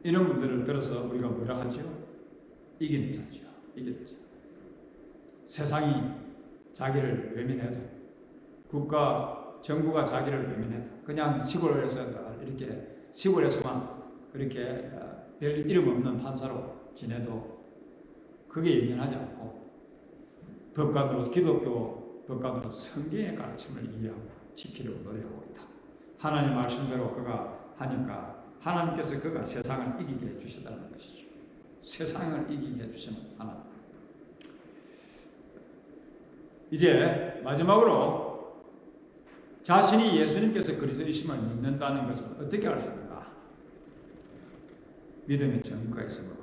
이런 분들을 들어서 우리가 뭐라 하죠? 이기는 자죠. 이기는 자. 세상이 자기를 외면해도 정부가 자기를 외면해도 그냥 시골에서만 그렇게 별 이름 없는 판사로 지내도 그게 연연하지 않고 기독교 법관으로 성경의 가르침을 이해하고 지키려고 노력하고 있다. 하나님 말씀대로 그가 하니까 하나님께서 그가 세상을 이기게 해주시다는 것이죠. 세상을 이기게 해주시는 하나님. 이제 마지막으로 자신이 예수님께서 그리스도이심을 믿는다는 것을 어떻게 알 수 있는가? 믿음의 증거가 있으므로.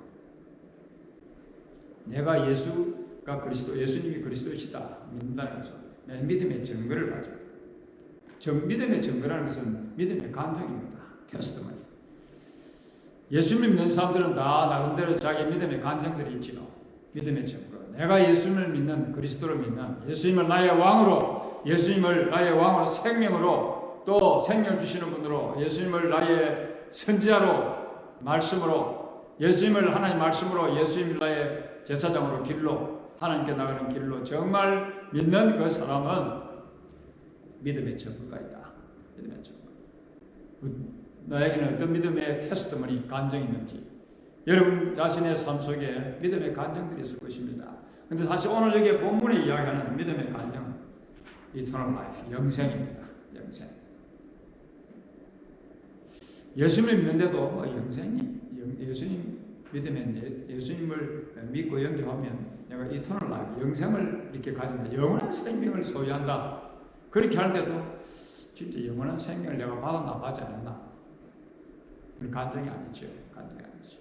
내가 예수님이 그리스도이시다 믿는다는 것은 내 믿음의 증거를 가지고. 믿음의 증거라는 것은 믿음의 감정입니다. 테스트머니. 예수 믿는 사람들은 다 나름대로 자기 믿음의 감정들이 있지요. 믿음의 증거. 내가 예수님을 믿는, 그리스도를 믿는, 예수님을 나의 왕으로 생명으로 또 생명 주시는 분으로, 예수님을 나의 선지자로, 말씀으로, 예수님을 하나님 말씀으로, 예수님을 나의 제사장으로 길로, 하나님께 나가는 길로 정말 믿는 그 사람은 믿음의 증거가 있다. 믿음의 증거. 나에게는 어떤 믿음의 테스트머니, 간정이 있는지, 여러분 자신의 삶 속에 믿음의 간정들이 있을 것입니다. 근데 사실 오늘 여기 본문에 이야기하는 믿음의 간정은 Eternal Life, 영생입니다. 영생. 예수님을 믿는데도 뭐 예수님 믿으면 예수님을 믿고 영접하면 내가 Eternal Life, 영생을 이렇게 가진다. 영원한 생명을 소유한다. 그렇게 하는데도 진짜 영원한 생명을 내가 받았나 받지 않았나? 그건 간정이 아니죠. 간정이 아니죠.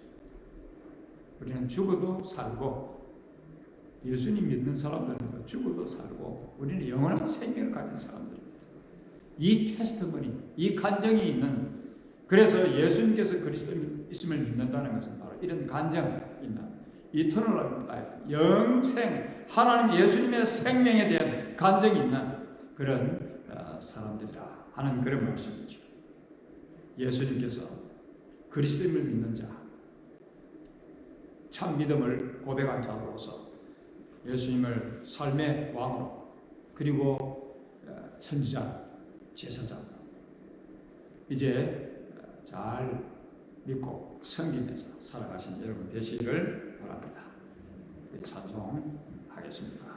우리는 죽어도 살고 예수님 믿는 사람들은 죽어도 살고 우리는 영원한 생명을 가진 사람들입니다. 이 테스트머니, 이 간정이 있는, 그래서 예수님께서 그리스도 있음을 믿는다는 것은 바로 이런 간정이 있는 Eternal Life, 영생, 하나님 예수님의 생명에 대한 간정이 있는 그런 사람들이라 하는 그런 말씀이죠. 예수님께서 그리스도임을 믿는 자, 참 믿음을 고백한 자로서 예수님을 삶의 왕으로, 그리고 선지자, 제사장, 이제 잘 믿고 섬기면서 살아가신 여러분 되시기를 바랍니다. 찬송하겠습니다.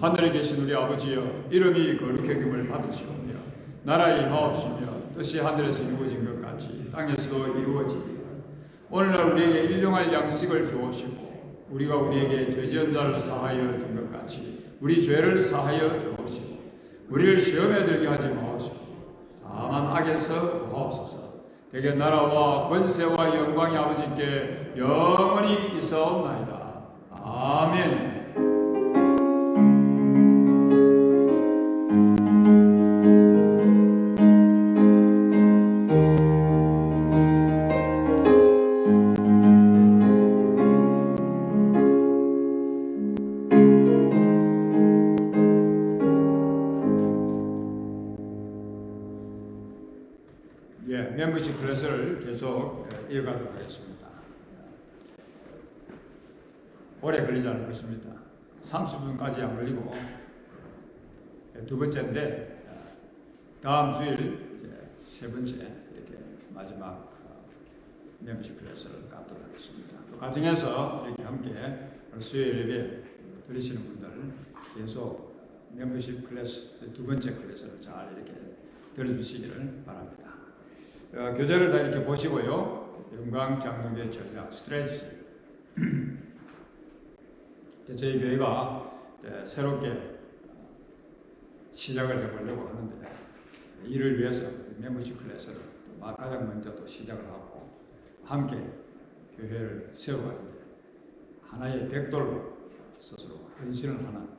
하늘에 계신 우리 아버지여, 이름이 거룩히 여김을 받으시오며 나라의 임하옵시며 뜻이 하늘에서 이루어진 것 같이 땅에서도 이루어지리라. 오늘날 우리에게 일용할 양식을 주옵시고 우리가 우리에게 죄지은 자를 사하여 준 것 같이 우리 죄를 사하여 주옵시고 우리를 시험에 들게 하지 마옵시고 다만 악에서 구하옵소서. 대개 나라와 권세와 영광이 아버지께 영원히 있사옵나이다. 아멘. 멤버십 클래스를 계속 이어가도록 하겠습니다. 오래 걸리지 않을 것입니다. 30분까지 안 걸리고 두 번째인데 다음 주일 이제 세 번째 이렇게 마지막 멤버십 클래스를 갖도록 하겠습니다. 그 과정에서 이렇게 함께 수요일 예배 들으시는 분들 계속 멤버십 클래스 두 번째 클래스를 잘 이렇게 들어주시기를 바랍니다. 교재를 다 이렇게 보시고요. 영광 장로교회 전략 스트레치. 저희 교회가 새롭게 시작을 해보려고 하는데 이를 위해서 멤버십 클래스를 가장 먼저 또 시작을 하고 함께 교회를 세워가는데 하나의 벽돌로 스스로 헌신을 하는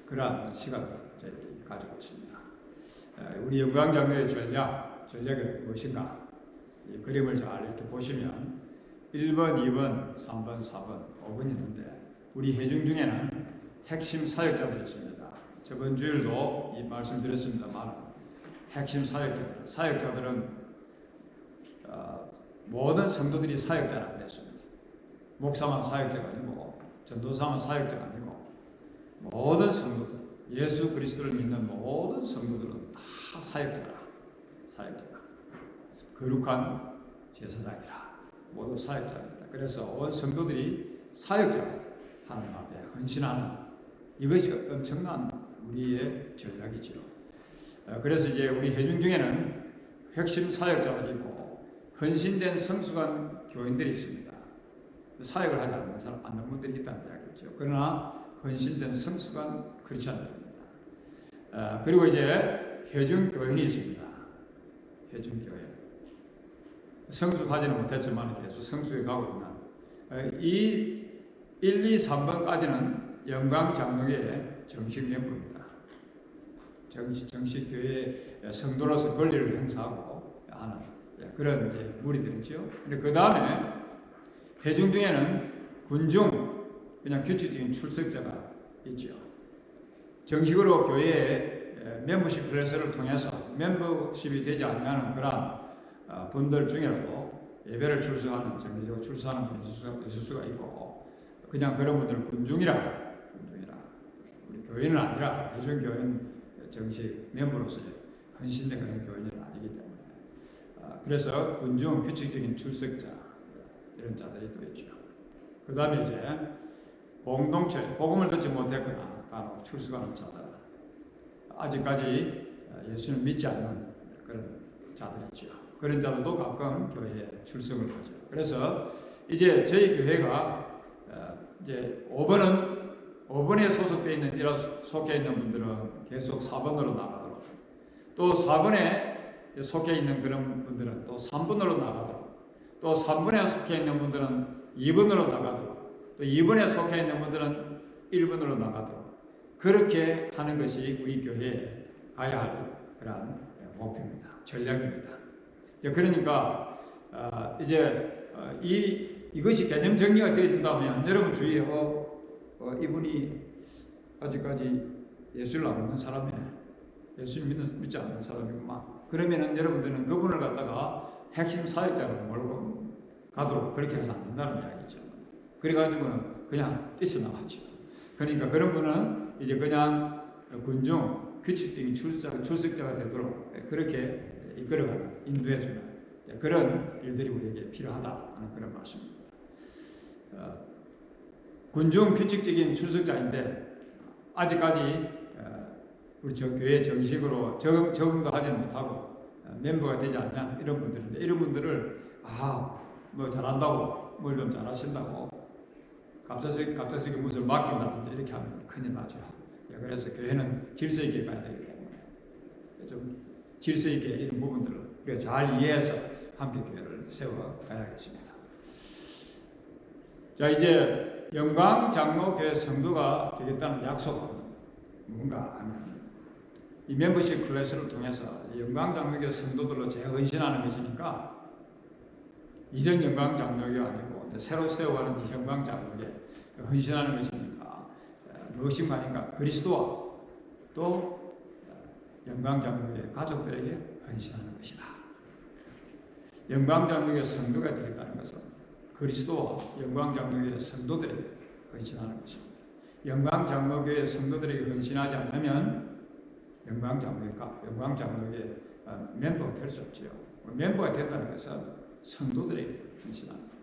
그러한 시간을 저희들이 가지고 있습니다. 우리 영광장로의 전략이 무엇인가? 이 그림을 잘 이렇게 보시면 1번, 2번, 3번, 4번, 5번이 있는데 우리 회중 중에는 핵심 사역자들이 있습니다. 저번 주일도 이 말씀 드렸습니다만 핵심 사역자들은 모든 성도들이 사역자라고 했습니다. 목사만 사역자가 아니고 전도사만 사역자가 아니고 모든 성도들, 예수 그리스도를 믿는 모든 성도들은 다 사역자라. 거룩한 제사장이라. 모두 사역자입니다. 그래서 온 성도들이 사역자 하나님 앞에 헌신하는 이것이 엄청난 우리의 전략이죠. 그래서 이제 우리 회중 중에는 핵심 사역자들이 있고 헌신된 성숙한 교인들이 있습니다. 사역을 하지 않는 분들이 있다는 이야기죠. 그러나 헌신된 성숙한 크리스천들입니다. 그리고 이제 회중 교인이 있습니다. 회중 교인. 성숙하지는 못했지만 계속 성숙해 가고 있는 이 1, 2, 3번까지는 영광 장로교의 정식 멤버입니다. 정식 교회 성도로서 권리를 행사하고 하는 그런 이제 무리들이죠. 근데 그 다음에 회중 중에는 군중 그냥 규칙적인 출석자가 있죠. 정식으로 교회의 멤버십 클래스를 통해서 멤버십이 되지 않는 그런 분들 중에라도 예배를 출석하는 정기적으로 출석하는 분이 있을 수가 있고 그냥 그런 분들은 군중이라 우리 교인은 아니라 회중 교인 정식 멤버로서 헌신된 그런 교인은 아니기 때문에 그래서 군중 규칙적인 출석자 이런 자들이 또 있죠. 그 다음에 이제 공동체 복음을 듣지 못했거나 간혹 출석하는 자들 아직까지 예수를 믿지 않는 그런 자들이죠. 그런 자들도 가끔 교회에 출석을 하죠. 그래서 이제 저희 교회가 이제 5번에 소속되어 있는, 속해 있는 분들은 계속 4번으로 나가도록, 또 4번에 속해 있는 그런 분들은 또 3번으로 나가도록, 또 3번에 속해 있는 분들은 2번으로 나가도록, 또 2번에 속해 있는 분들은 1번으로 나가도록, 그렇게 하는 것이 우리 교회에 가야 할 그런 목표입니다. 전략입니다. 그러니까 이제 이것이 개념 정리가 되어진다면 여러분 주위에 이분이 아직까지 예수를 안 믿는 사람이네, 예수를 믿지 않는 사람이구만. 그러면은 여러분들은 그분을 갖다가 핵심 사역자로 몰고 가도록 그렇게 해서 안 된다는 이야기죠. 그래가지고는 그냥 뛰쳐나가죠. 그러니까 그런 분은 이제 그냥 군중 규칙적인 출석자가 되도록 그렇게 이끌어가는, 인도해주는 그런 일들이 우리에게 필요하다는 그런 말씀입니다. 군중 규칙적인 출석자인데 아직까지 우리 교회 정식으로 적응도 하지 못하고 멤버가 되지 않냐 이런 분들인데 이런 분들을 뭐 잘한다고 뭘 좀 잘하신다고 갑자기 무엇을 맡긴다든지 이렇게 하면 큰일 나죠. 그래서 교회는 질서 있게 가야 되기 때문에 좀 질서 있게 이런 부분들을 잘 이해해서 함께 교회를 세워가야겠습니다. 자, 이제 영광 장로 교회 성도가 되겠다는 약속은 뭔가 하면 이 멤버십 클래스를 통해서 영광 장로 교회 성도들로 재헌신하는 것이니까 이전 영광 장로교가 아니고 새로 세워가는 이 영광 장로교에 헌신하는 것이니까 무엇인가 하니까 그리스도와 또 영광 장로교회 가족들에게 헌신하는 것이다. 영광장로교의 성도가 되겠다는 것은 그리스도와 영광장로교의 성도들에게 헌신하는 것입니다. 영광장로교의 성도들에게 헌신하지 않으면 영광장로교의 멤버가 될 수 없지요. 멤버가 된다는 것은 성도들에게 헌신하는 것.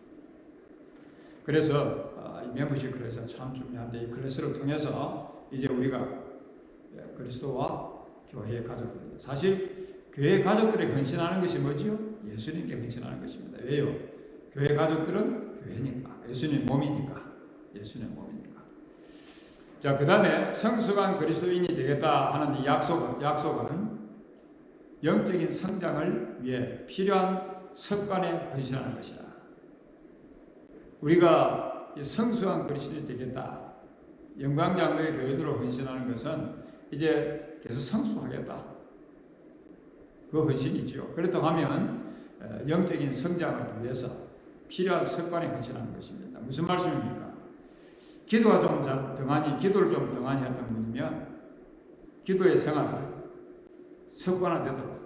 그래서 이 멤버십 클래스가 참 중요한데, 이 클래스를 통해서 이제 우리가 그리스도와 교회 가족들, 사실 교회 가족들에게 헌신하는 것이 뭐지요? 예수님께 헌신하는 것입니다. 왜요? 교회 가족들은 교회니까, 예수님 몸이니까. 자, 그 다음에 성숙한 그리스도인이 되겠다 하는 이 약속은 영적인 성장을 위해 필요한 습관에 헌신하는 것이다. 우리가 성숙한 그리스도인이 되겠다, 영광장로의 교인으로 헌신하는 것은 이제 계속 성숙하겠다, 그 헌신이죠. 그렇다고 하면 영적인 성장을 위해서 필요한 습관에 헌신하는 것입니다. 무슨 말씀입니까? 기도를 좀 등한히 했던 분이면 기도의 생활을 습관화되도록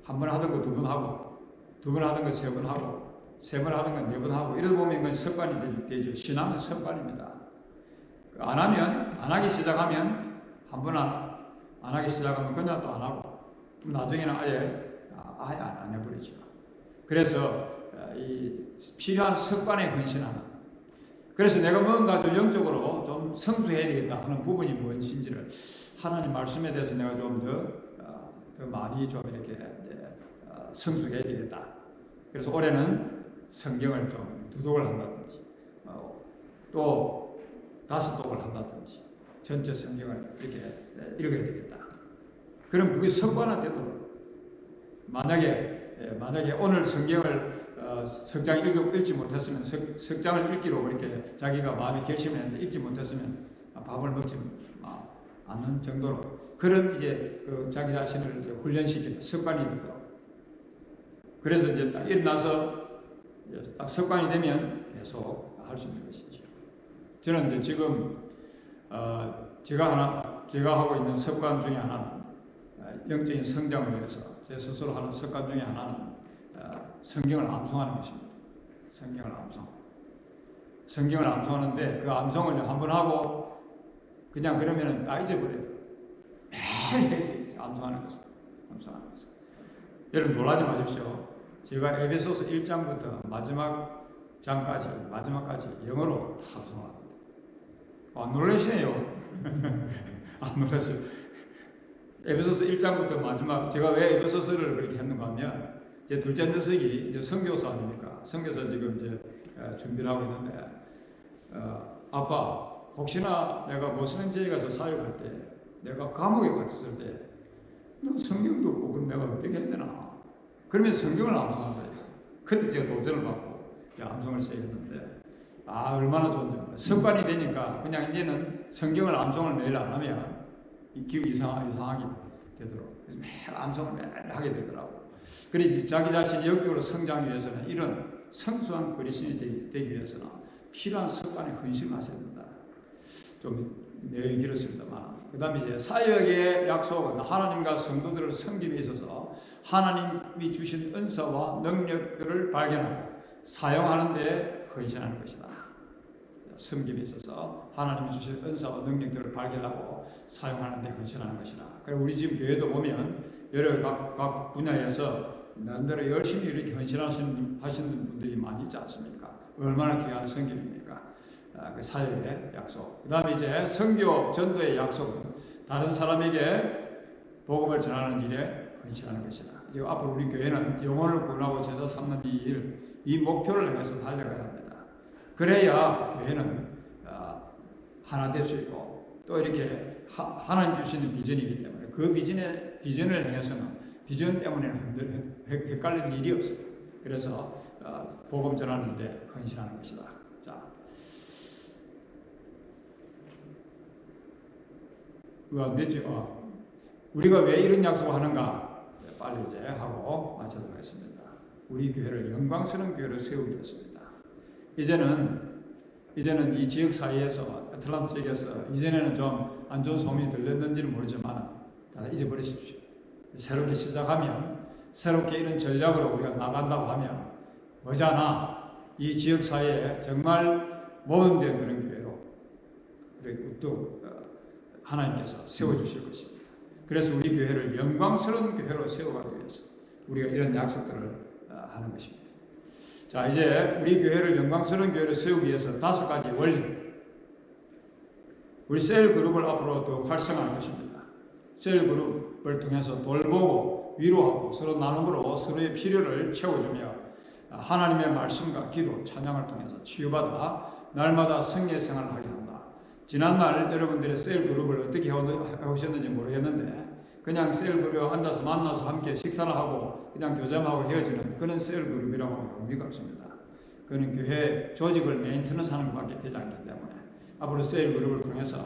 한 번 하던 거 두 번 하고, 두 번 하던 거 세 번 하고, 세 번 하던 거 네 번 하고, 이러다 보면 그건 습관이 되죠. 신앙은 습관입니다. 안 하기 시작하면 한 번 안 하기 시작하면 그냥 또 안 하고, 그럼 나중에는 아예 안 해버리죠. 그래서 이 필요한 습관에 헌신하는, 그래서 내가 뭔가 좀 영적으로 좀 성숙해야 되겠다 하는 부분이 무엇인지를 하나님 말씀에 대해서 내가 좀 더 많이 좀 이렇게 성숙해야 되겠다. 그래서 올해는 성경을 좀 2독을 한다든지, 또 5독을 한다든지, 전체 성경을 이렇게 읽어야 되겠다. 그럼 그게 습관화되도록, 만약에 오늘 성경을 석장 읽지 못했으면, 석장을 읽기로 이렇게 자기가 마음에 결심했는데 읽지 못했으면 밥을 먹지 않는 정도로, 그런 이제 자기 자신을 이제 훈련시키는 습관이 되도록. 그래서 이제 딱 일어나서 딱 습관이 되면 계속 할 수 있는 것이죠. 저는 이제 지금 제가 하고 있는 습관 중에 하나는, 영적인 성장을 위해서 제 스스로 하는 습관 중에 하나는 성경을 암송하는 것입니다. 성경을 암송하는데, 그 암송을 한번 하고 그냥 그러면은 다 잊어버려요. 매일 해야 돼요. 암송하는 것은. 여러분 놀라지 마십시오. 제가 에베소서 1장부터 마지막까지 영어로 다 암송합니다. 안 놀라시네요. 안 놀라시죠? 에베소서 1장부터 마지막, 제가 왜 에베소서를 그렇게 했는가 하면, 제 둘째 녀석이 이제 선교사 아닙니까? 선교사 지금 이제 준비를 하고 있는데, 아빠, 혹시나 내가 모슬림제에 가서 사역할 때, 내가 감옥에 갇혔을 때, 너 성경도 없고 그럼 내가 어떻게 해야 되나? 그러면 성경을 암송한다. 그때 제가 도전을 받고 암송을 시작했는데, 얼마나 좋은지 몰라요. 습관이 되니까 그냥 이제는 성경을 암송을 매일 안 하면 이 기분 이상하게 되도록, 그래서 매일 암송을 매일 하게 되더라고. 그래서 자기 자신이 영적으로 성장하기 위해서는, 이런 성숙한 그리스도인이 되기 위해서는 필요한 습관에 헌신하셔야 된다. 좀 내용이 길었습니다만, 그 다음에 이제 사역의 약속은 하나님과 성도들을 섬김에 있어서 하나님이 주신 은사와 능력들을 발견하고 사용하는 데 헌신하는 것이다. 섬김에 있어서 하나님이 주신 은사와 능력들을 발견하고 사용하는 데 헌신하는 것이다. 그리고 우리 지금 교회도 보면 여러 각 분야에서 나름대로 열심히 이렇게 헌신하시는 분들이 많이 있지 않습니까? 얼마나 귀한 섬김입니까? 그 사역의 약속. 그 다음에 이제 선교, 전도의 약속은 다른 사람에게 복음을 전하는 일에 헌신하는 것이다. 이제 앞으로 우리 교회는 영혼을 구원하고 제자 삼는 이 일, 이 목표를 향해서 달려가야 합니다. 그래야 교회는 하나 될 수 있고, 또 이렇게 하나님 주시는 비전이기 때문에 그 비전을 향해서는 비전 때문에는 헷갈릴 일이 없어요. 그래서 복음 전하는 일에 헌신하는 것이다. 자, 우리가 왜 이런 약속을 하는가? 빨리 이제 하고 마치도록 하겠습니다. 우리 교회를 영광스러운 교회로 세우기 위해서입니다. 이제는 이 지역 사이에서, 애틀란타 지역에서 이전에는 좀 안 좋은 소문이 들렸는지는 모르지만 다 잊어버리십시오. 새롭게 시작하면 새롭게 이런 전략으로 우리가 나간다고 하면 머지않아 이 지역 사회에 정말 모범된 그런 교회로 우리 하나님께서 세워주실 것입니다. 그래서 우리 교회를 영광스러운 교회로 세워가기 위해서 우리가 이런 약속들을 하는 것입니다. 자, 이제 우리 교회를 영광스러운 교회로 세우기 위해서 5가지 원리, 우리 셀 그룹을 앞으로 더 활성화할 것입니다. 셀 그룹을 통해서 돌보고 위로하고 서로 나눔으로 서로의 필요를 채워주며 하나님의 말씀과 기도, 찬양을 통해서 치유받아 날마다 성례 생활을 하게 한다. 지난날 여러분들의 셀 그룹을 어떻게 해오셨는지 모르겠는데 그냥 셀 그룹에 앉아서 만나서 함께 식사를 하고 그냥 교제하고 헤어지는 그런 셀 그룹이라고 하면 의미가 없습니다. 그는 교회 조직을 메인테너스 하는 것밖에 되지 않기 때문에 앞으로 셀 그룹을 통해서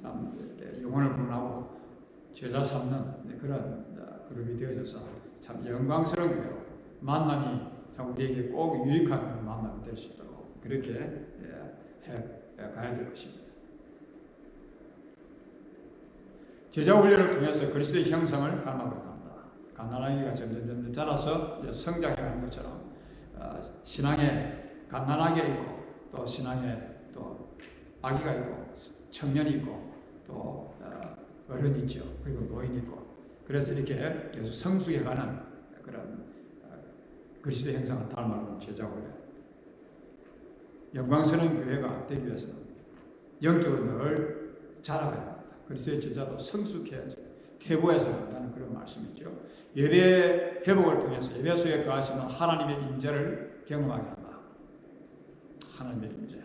참 영혼을 분하고 제자 삼는 그런 그룹이 되어져서 참 영광스러운 교회로 만남이 참 우리에게 꼭 유익한 만남이 될 수 있도록 그렇게 가야 될 것입니다. 제자 훈련을 통해서 그리스도의 형상을 닮아가야 합니다. 갓난아기가 점점 자라서 성장해 가는 것처럼 신앙에 갓난아기가 있고 또 신앙에 또 아기가 있고 청년이 있고 또 어른이 있죠. 그리고 노인이 있고 그래서 이렇게 계속 성숙해가는 그런 그리스도의 형상을 닮아가는 제자 훈련. 영광스러운 교회가 되기 위해서는 영적으로 늘 자라가야 합니다. 그리스도의 제자도 성숙해야죠. 회복해서 한다는 그런 말씀이죠. 예배 회복을 통해서 예배 속에 거하시는 하나님의 임재를 경험하게 한다. 하나님의 임재.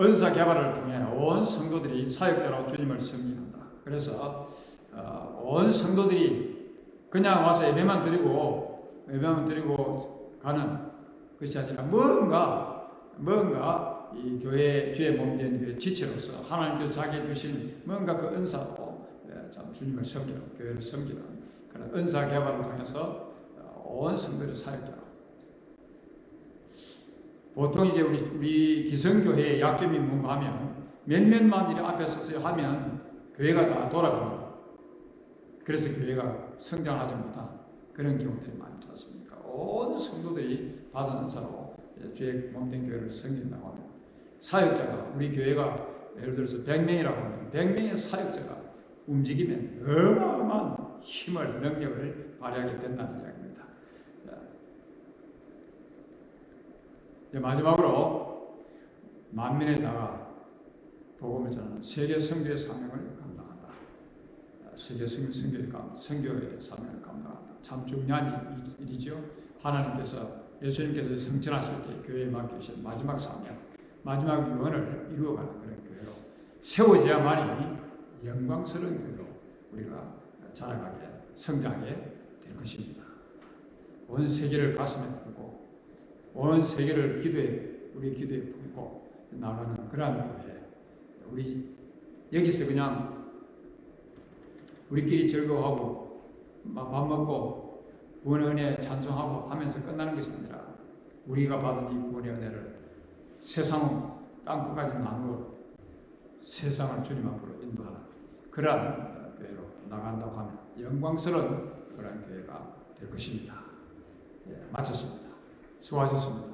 은사 개발을 통해 온 성도들이 사역자로 주님을 섬기한다. 그래서 온 성도들이 그냥 와서 예배만 드리고 가는 것이 아니라 뭔가 이 교회 주의 몸이 된 교회 지체로서 하나님께서 자기에 주신 뭔가 그 은사로 참 주님을 섬기는 교회를 섬기는 그런 은사 개발을 통해서 온 성도들의 사역자로. 보통 이제 우리 기성교회의 약점이 뭔가 하면 몇몇만 일이 앞에 서서 하면 교회가 다 돌아가는, 그래서 교회가 성장하지 못한 그런 경우들이 많지 않습니까? 온 성도들이 받은 은사로 주의 몸된 교회를 섬긴다고 하면 사역자가, 우리 교회가 예를 들어서 100명이라고 하면 100명의 사역자가 움직이면 어마어마한 힘을, 능력을 발휘하게 된다는 이야기입니다. 마지막으로 만민에 나가 복음을 전하는 세계 선교의 사명을 감당한다. 세계 선교의 사명을 감당한다. 참 중요한 일이죠. 하나님께서, 예수님께서 성천하실 때 교회에 맡기신 마지막 사명, 마지막 유언을 이루어가는 그런 교회로 세워져야만이 영광스러운 교회로 우리가 자라가게, 성장하게 될 것입니다. 온 세계를 가슴에 품고 온 세계를 우리 기도에 품고 나가는 그러한 교회. 우리 여기서 그냥 우리끼리 즐거워하고 밥 먹고 구원의 은혜 찬송하고 하면서 끝나는 것이 아니라 우리가 받은 이 구원의 은혜를 세상 땅끝까지 나누어 세상을 주님 앞으로 인도하는 그러한 교회로 나간다고 하면 영광스러운 그러한 교회가 될 것입니다. 마쳤습니다. 수고하셨습니다.